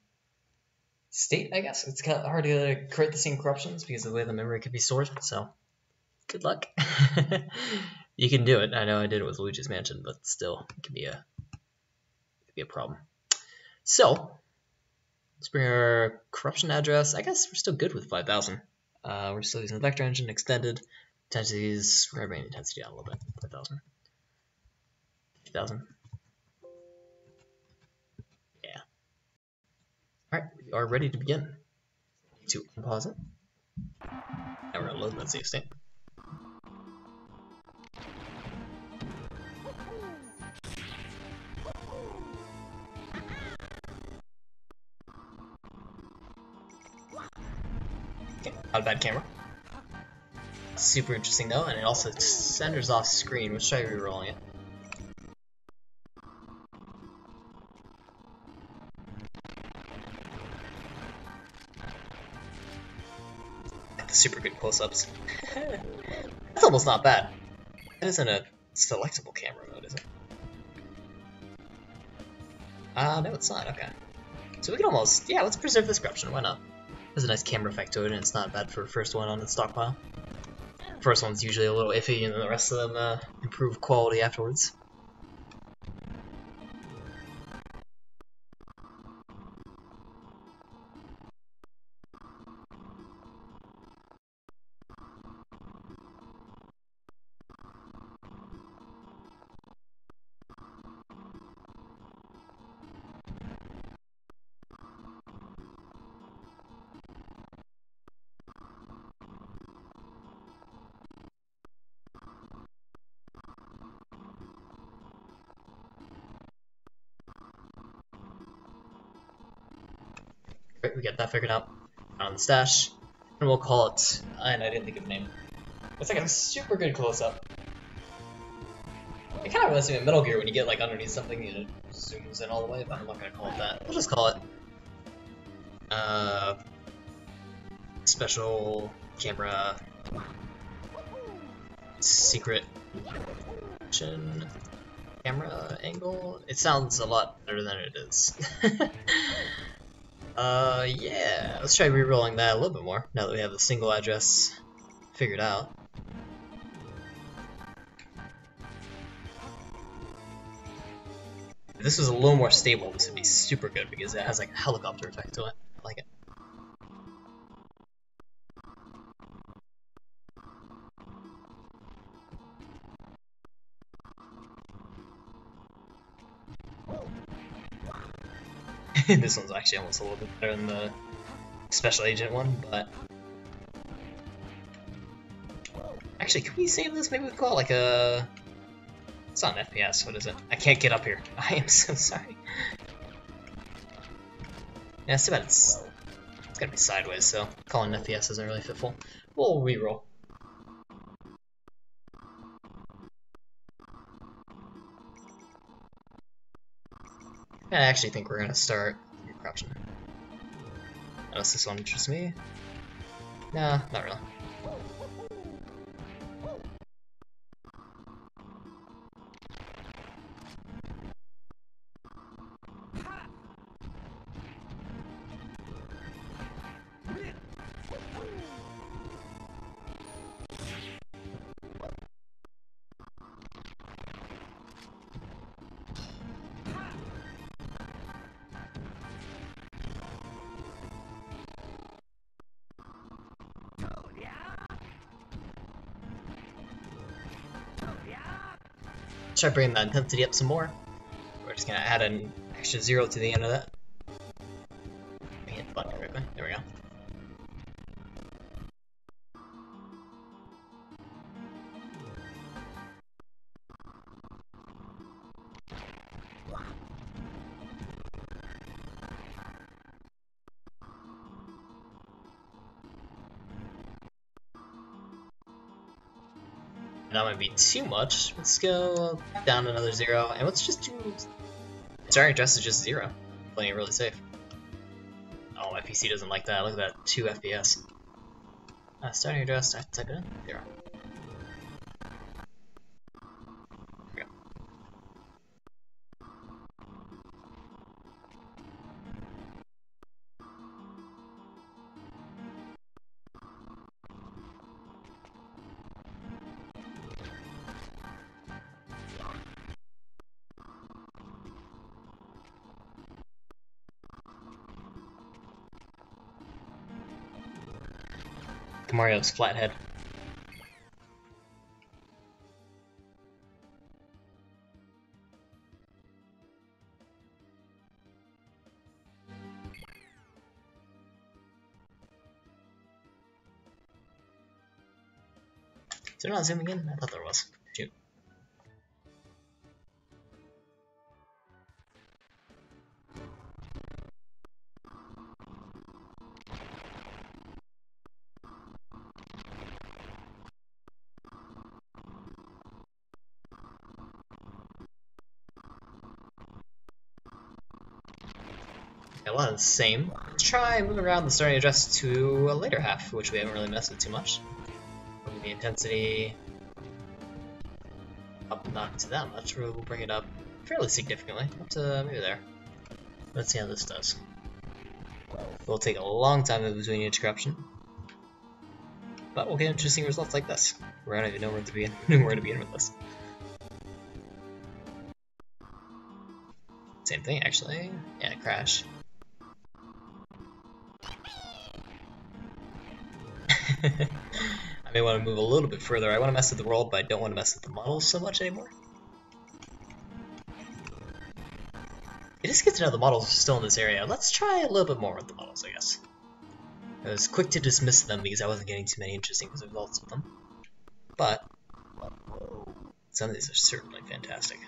state, I guess. It's kind of hard to create the same corruptions because of the way the memory could be stored, so good luck. You can do it. I know I did it with Luigi's Mansion, but still, it could be a problem. So, let's bring our corruption address. I guess we're still good with 5,000. We're still using the vector engine, extended. Intensities, we're going to bring the intensity down a little bit. 5,000. 50,000. Yeah. Alright, we are ready to begin. To unpause it. Now we're gonna load that save state. Okay, not a bad camera. Super interesting though, and it also centers off screen. Let's try re-rolling it. The super good close-ups. That's almost not bad. That isn't a selectable camera mode, is it? No, it's not. Okay. So we can almost, yeah, let's preserve this corruption. Why not? There's a nice camera effect to it, and it's not bad for first one on the stockpile. First one's usually a little iffy, and then the rest of them improve quality afterwards. Great, we get that figured out. On the stash, and we'll call it. And I didn't think of a name. It's like a super good close-up. It kind of reminds me of Metal Gear when you get like underneath something and it zooms in all the way, but I'm not gonna call it that. We'll just call it special camera secret camera angle. It sounds a lot better than it is. Yeah, let's try re-rolling that a little bit more now that we have the single address figured out. If this was a little more stable, this would be super good because it has like a helicopter effect to it. I like it. This one's actually almost a little bit better than the Special Agent one, but... Actually, can we save this? Maybe we call it like a... It's not an FPS, what is it? I can't get up here. I am so sorry. Yeah, it's too bad it's gotta be sideways, so calling an FPS isn't really fitful. We'll reroll. I actually think we're gonna start corruption. Unless this one interests me. Nah, not really. Try bringing that intensity up some more. We're just gonna add an extra 0 to the end of that. Let me hit the button correctly. There we go. That might be too much. Let's go down another 0, and let's just do starting address is just 0. Playing it really safe. Oh, my PC doesn't like that. Look at that, 2 FPS. Starting address, I type it in 0. There we go. Mario's flathead. Is there not zooming in? I thought there was. Shoot. A lot of the same. Let's try moving around the starting address to a later half, which we haven't really messed with too much. Moving the intensity up not to that much, we'll bring it up fairly significantly, up to maybe there. Let's see how this does. It'll take a long time in between each corruption, but we'll get interesting results like this. We don't even know where to begin, with this. Same thing, actually. Yeah, crash. I may want to move a little bit further. I want to mess with the world, but I don't want to mess with the models so much anymore. It is good to know the models are still in this area. Let's try a little bit more with the models, I guess. I was quick to dismiss them because I wasn't getting too many interesting results with them. But some of these are certainly fantastic.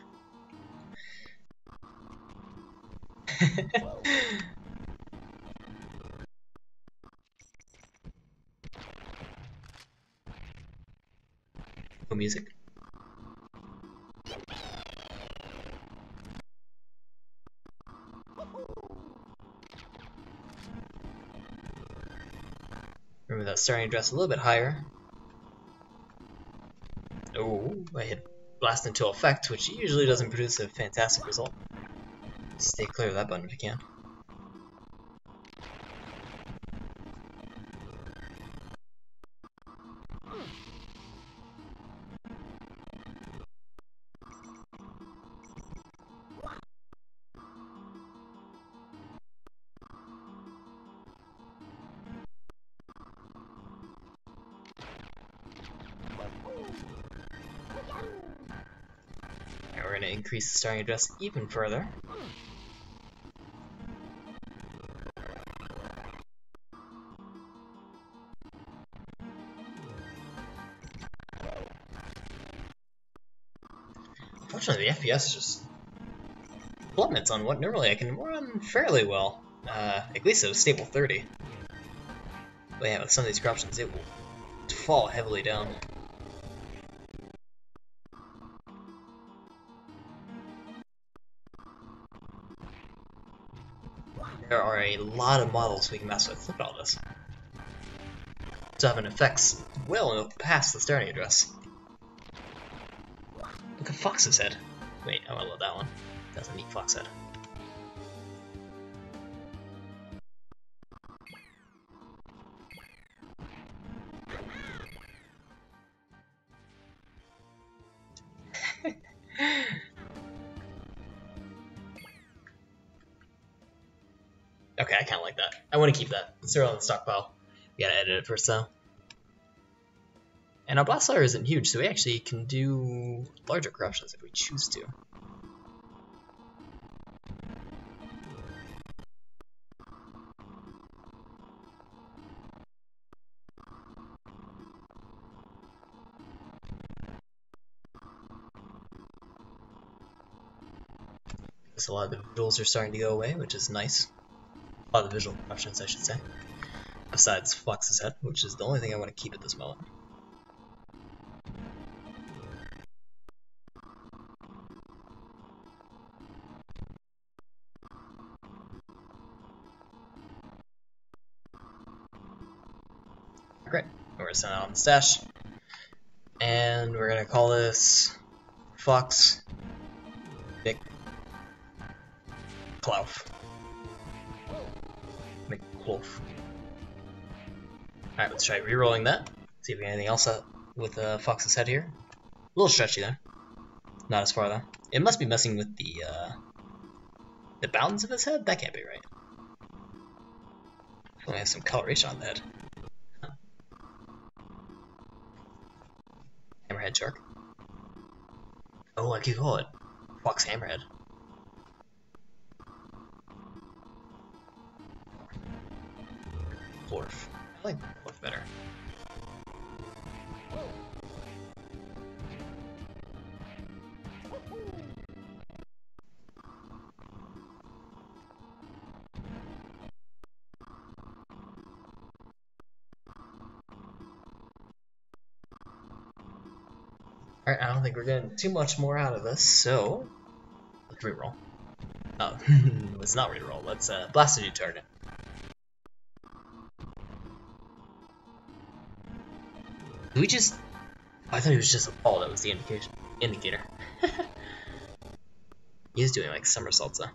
Music. Remember that starting address a little bit higher. Oh, I hit blast into effect, which usually doesn't produce a fantastic result. Stay clear of that button if you can. We're going to increase the starting address even further. Unfortunately, the FPS just plummets on what normally I can run fairly well. At least it was stable 30. But yeah, with some of these corruptions, it will fall heavily down. There are a lot of models we can mess with. Look at all this. So having effects well past the starting address. Look at Fox's head. Wait, I want to load that one. That's a neat fox head. Okay, I kind of like that. I want to keep that. Let's throw it on the stockpile. We gotta edit it first though. And our blast layer isn't huge, so we actually can do larger corruptions if we choose to. So a lot of the visuals are starting to go away, which is nice. A lot of the visual corruptions, I should say. Besides Fox's head, which is the only thing I want to keep at this moment. Great. We're going to send out on the stash. And we're going to call this Fox Mick Clouf. McClouf. Alright, let's try re-rolling that. See if we get anything else with Fox's head here. A little stretchy there. Not as far though. It must be messing with the bounds of his head? That can't be right. Only has some coloration on the head. Hammerhead shark. Oh, I could call it Fox Hammerhead. Florf. I like Florf better. Alright, I don't think we're getting too much more out of this, so let's reroll. Oh, let's not reroll. Let's blast a new target. Did we just... I thought it was just a ball that was the indicator. He's doing like somersaults though.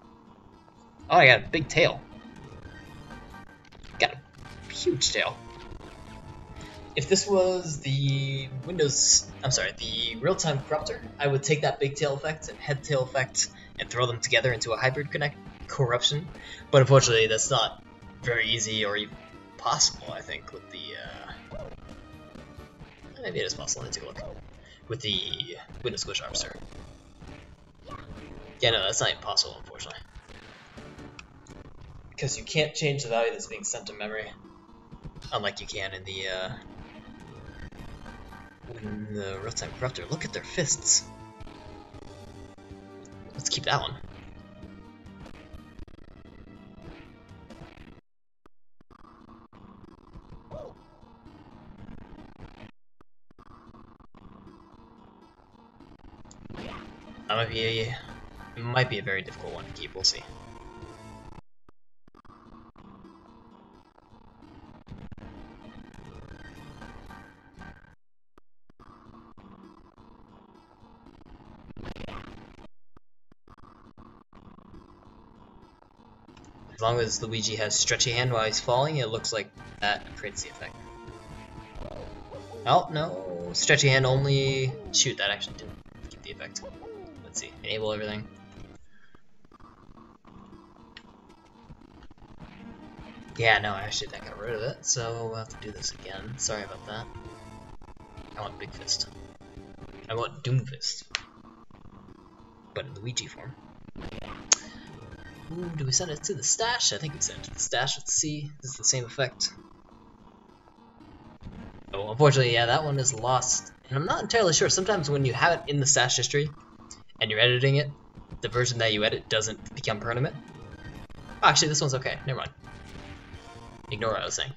Oh, I got a big tail. Got a huge tail. If this was the the real-time corruptor, I would take that big tail effect and head tail effect and throw them together into a hybrid corruption. But unfortunately, that's not very easy or even possible, I think, with the... maybe it is possible. Let's take a look. With the Windows Squish Harvester. Yeah, no, that's not even possible, unfortunately. Because you can't change the value that's being sent to memory. Unlike you can in the real-time corruptor. Look at their fists. Let's keep that one. That might be a very difficult one to keep. We'll see. As long as Luigi has stretchy hand while he's falling, it looks like that creates the effect. Oh, no. Stretchy hand only... Shoot, that actually didn't give the effect. Let's see. Enable everything. Yeah, no, actually that got rid of it, so we'll have to do this again. Sorry about that. I want Big Fist. I want Doom Fist. But in Luigi form. Ooh, do we send it to the stash? I think we send it to the stash. Let's see. This is the same effect. Oh, unfortunately, yeah, that one is lost. And I'm not entirely sure. Sometimes when you have it in the stash history and you're editing it, the version that you edit doesn't become permanent. Oh, actually, this one's okay. Never mind. Ignore what I was saying.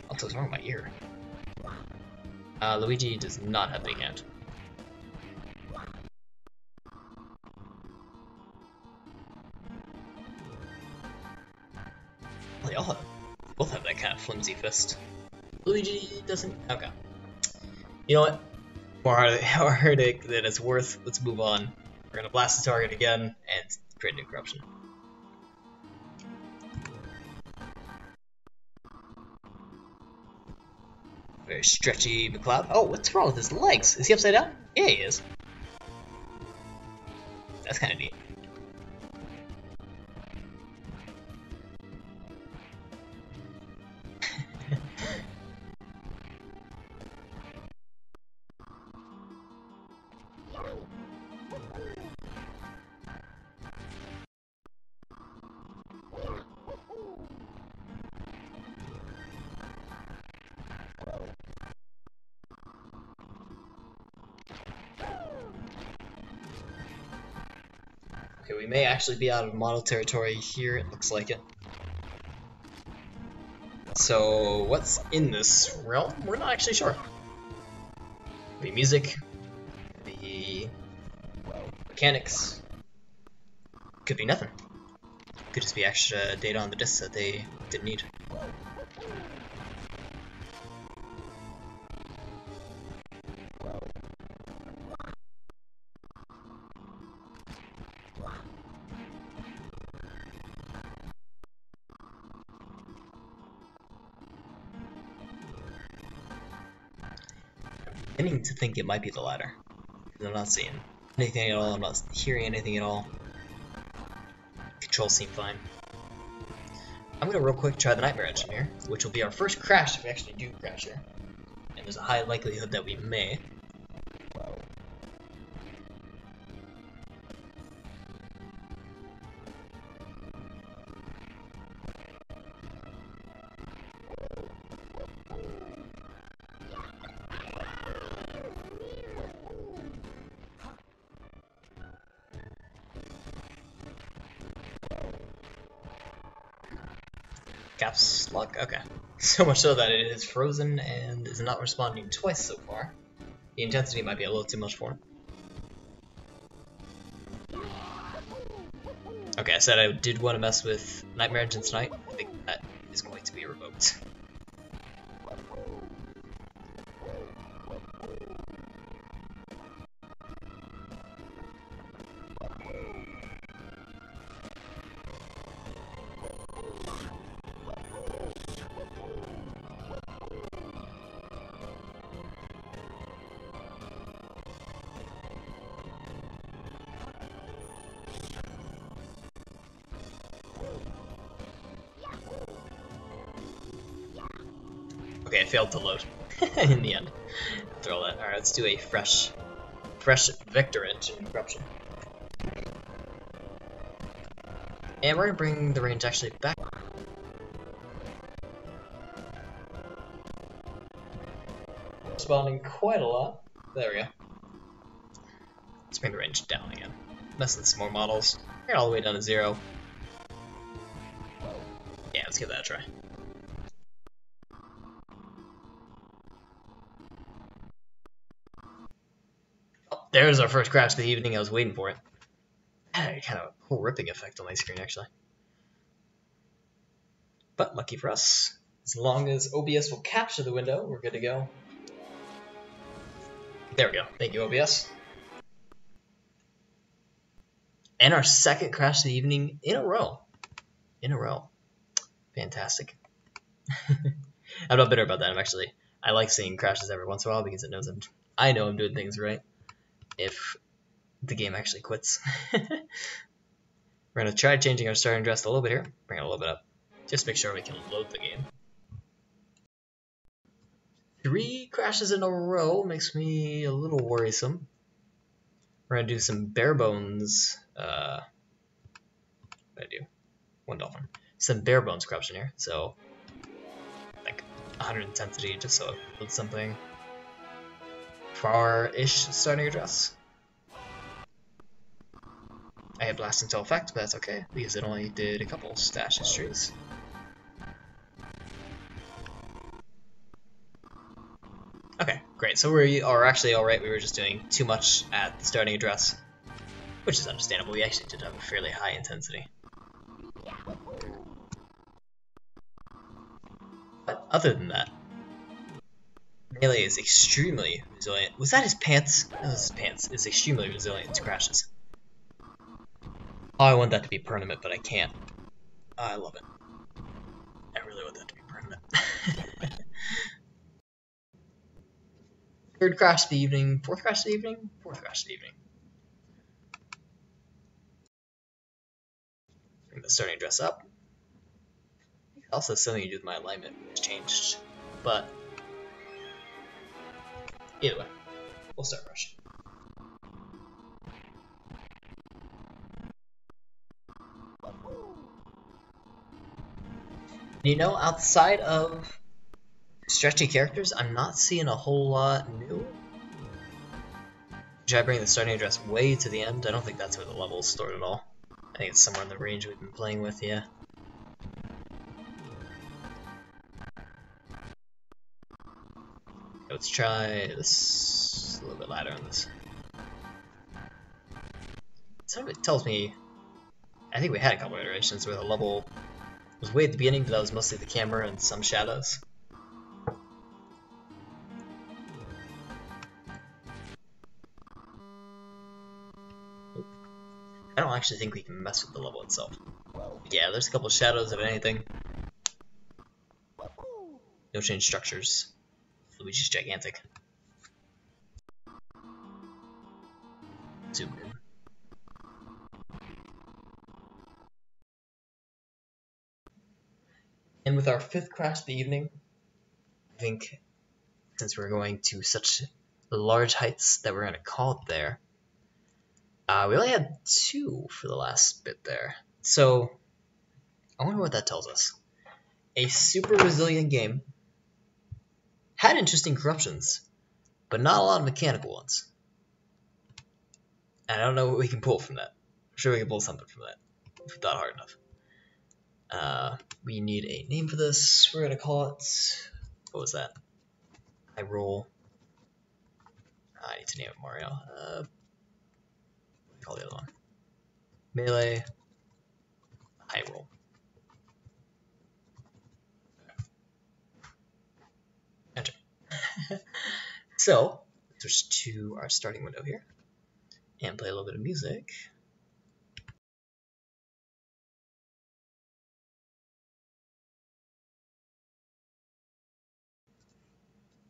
Also, what's wrong with my ear? Luigi does not have big hand. Well, they all both have that kind of flimsy fist. Luigi doesn't. Okay. You know what? More heartache than it's worth. Let's move on. We're gonna blast the target again and create a new corruption. Very stretchy McCloud. Oh, what's wrong with his legs? Is he upside down? Yeah, he is. That's kind of neat. Okay, we may actually be out of model territory here, it looks like it. So, what's in this realm? We're not actually sure. Could be music, could be mechanics, could be nothing. Could just be extra data on the disk that they didn't need. I'm beginning to think it might be the latter. I'm not seeing anything at all, I'm not hearing anything at all. Controls seem fine. I'm gonna real quick try the Nightmare Engine here, which will be our first crash if we actually do crash here. And there's a high likelihood that we may. Caps lock? Okay. So much so that it is frozen and is not responding twice so far. The intensity might be a little too much for it. Okay, I said I did want to mess with Nightmare Engine tonight. I think that is going to be revoked. Okay, it failed to load in the end. After all that. Alright, let's do a fresh vector engine corruption. And we're gonna bring the range actually back. Responding quite a lot. There we go. Let's bring the range down again. Mess with some more models. Bring it all the way down to 0. Yeah, let's give that a try. There's our first crash of the evening. I was waiting for it. Had kind of a cool ripping effect on my screen, actually. But lucky for us, as long as OBS will capture the window, we're good to go. There we go. Thank you, OBS. And our second crash of the evening in a row. Fantastic. I'm not bitter about that. I like seeing crashes every once in a while because it knows I know I'm doing things right. If the game actually quits. We're going to try changing our starting dress a little bit here. Bring it a little bit up. Just make sure we can load the game. 3 crashes in a row makes me a little worrisome. We're going to do some bare bones. What did I do? 1 dolphin. Some bare bones corruption here. So, like 100 intensity just so it builds something. Far-ish starting address. I had blast until effect, but that's okay because it only did a couple stash histories. Okay, great. So we are actually alright. We were just doing too much at the starting address, which is understandable. We actually did have a fairly high intensity. But other than that, Melee is extremely resilient. Was that his pants? No, that's his pants. It's extremely resilient to crashes. Oh, I want that to be permanent, but I can't. Oh, I love it. I really want that to be permanent. Third crash of the evening. Fourth crash of the evening? Fourth crash of the evening. Bring the starting address up. Also, something to do with my alignment, which changed. But either way, we'll start rushing. You know, outside of stretchy characters, I'm not seeing a whole lot new. Should I bring the starting address way to the end? I don't think that's where the level is stored at all. I think it's somewhere in the range we've been playing with, yeah. Let's try this a little bit louder on this. Some of it tells me, I think we had a couple iterations where the level was way at the beginning, but that was mostly the camera and some shadows. I don't actually think we can mess with the level itself. Yeah, there's a couple shadows of anything. No change structures. Luigi's gigantic. Zoom in. And with our 5th crash of the evening, I think since we're going to such large heights that we're going to call it there, we only had 2 for the last bit there. So I wonder what that tells us. A super resilient game had interesting corruptions, but not a lot of mechanical ones. And I don't know what we can pull from that. I'm sure we can pull something from that if we thought hard enough. We need a name for this. We're gonna call it, what was that? I roll. I need to name it Mario. What do we call the other one? Melee. I roll. Enter. So, switch to our starting window here and play a little bit of music.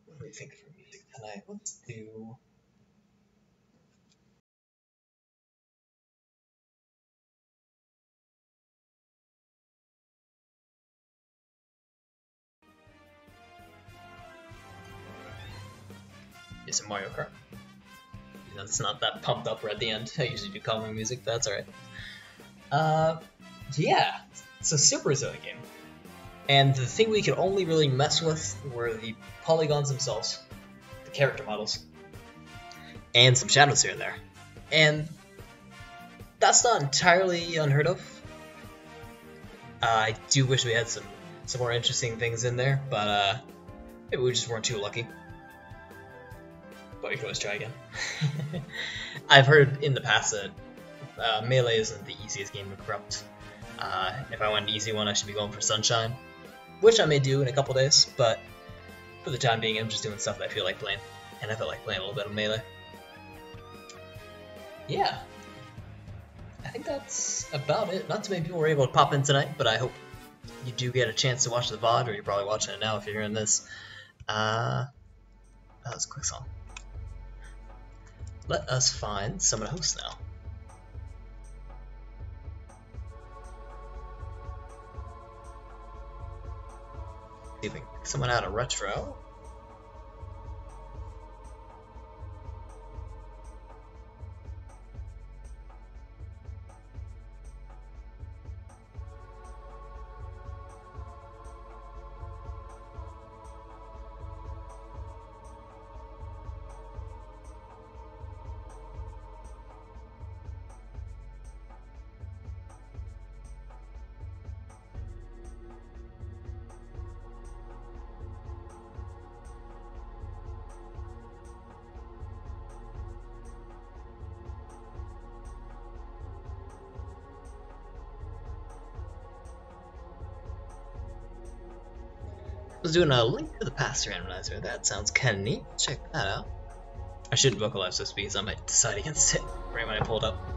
What do we think for music tonight? Let's do. Some Mario Kart. You know, it's not that pumped up right at the end. I usually do calming music, but that's alright. Yeah, it's a super resilient game. And the thing we could only really mess with were the polygons themselves, the character models, and some shadows here and there. And that's not entirely unheard of. I do wish we had some more interesting things in there, but maybe we just weren't too lucky. But we can always try again. I've heard in the past that Melee isn't the easiest game to corrupt. If I want an easy one, I should be going for Sunshine, which I may do in a couple days, but for the time being, I'm just doing stuff that I feel like playing, and I feel like playing a little bit of Melee. Yeah, I think that's about it. Not too many people were able to pop in tonight, but I hope you do get a chance to watch the VOD, or you're probably watching it now if you're hearing this. That was a quick song. Let us find someone to host now. See if we can pick someone out of retro. I was doing a Link to the Past randomizer. That sounds kinda neat. Check that out. I shouldn't vocalize this because I might decide against it right when I pull it up.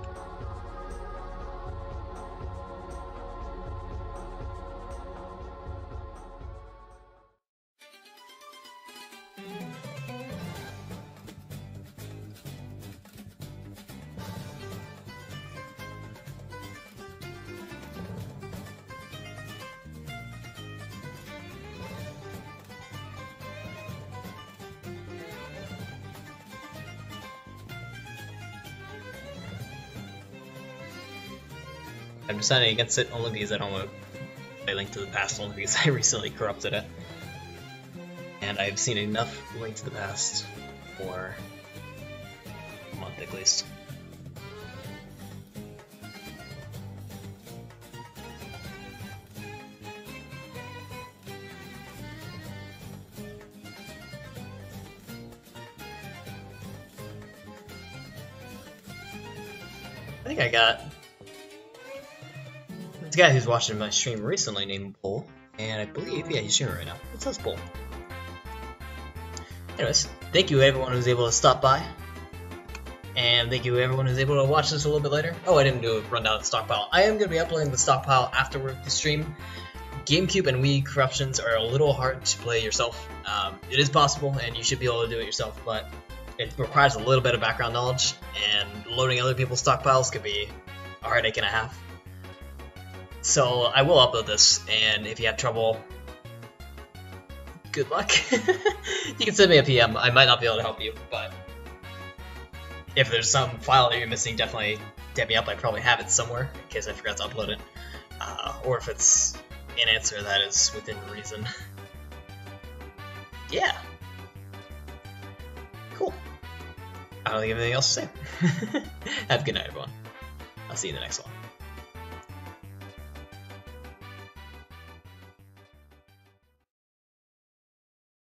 I'm deciding against it only because I don't want to play Link to the Past, only because I recently corrupted it. And I've seen enough Link to the Past for a month at least. I think I got this guy who's watching my stream recently named Bull, and I believe, yeah, he's streaming right now. It says Bull. Anyways, thank you everyone who's able to stop by, and thank you everyone who's able to watch this a little bit later. Oh, I didn't do a rundown of the stockpile. I am going to be uploading the stockpile after the stream. Gamecube and Wii corruptions are a little hard to play yourself. It is possible, and you should be able to do it yourself, but it requires a little bit of background knowledge, and loading other people's stockpiles could be a heartache and a half. So I will upload this, and if you have trouble, good luck. You can send me a PM. I might not be able to help you, but if there's some file that you're missing, definitely hit me up. I probably have it somewhere in case I forgot to upload it, or if it's an answer that is within reason. Yeah. Cool. I don't think I have anything else to say. Have a good night, everyone. I'll see you in the next one.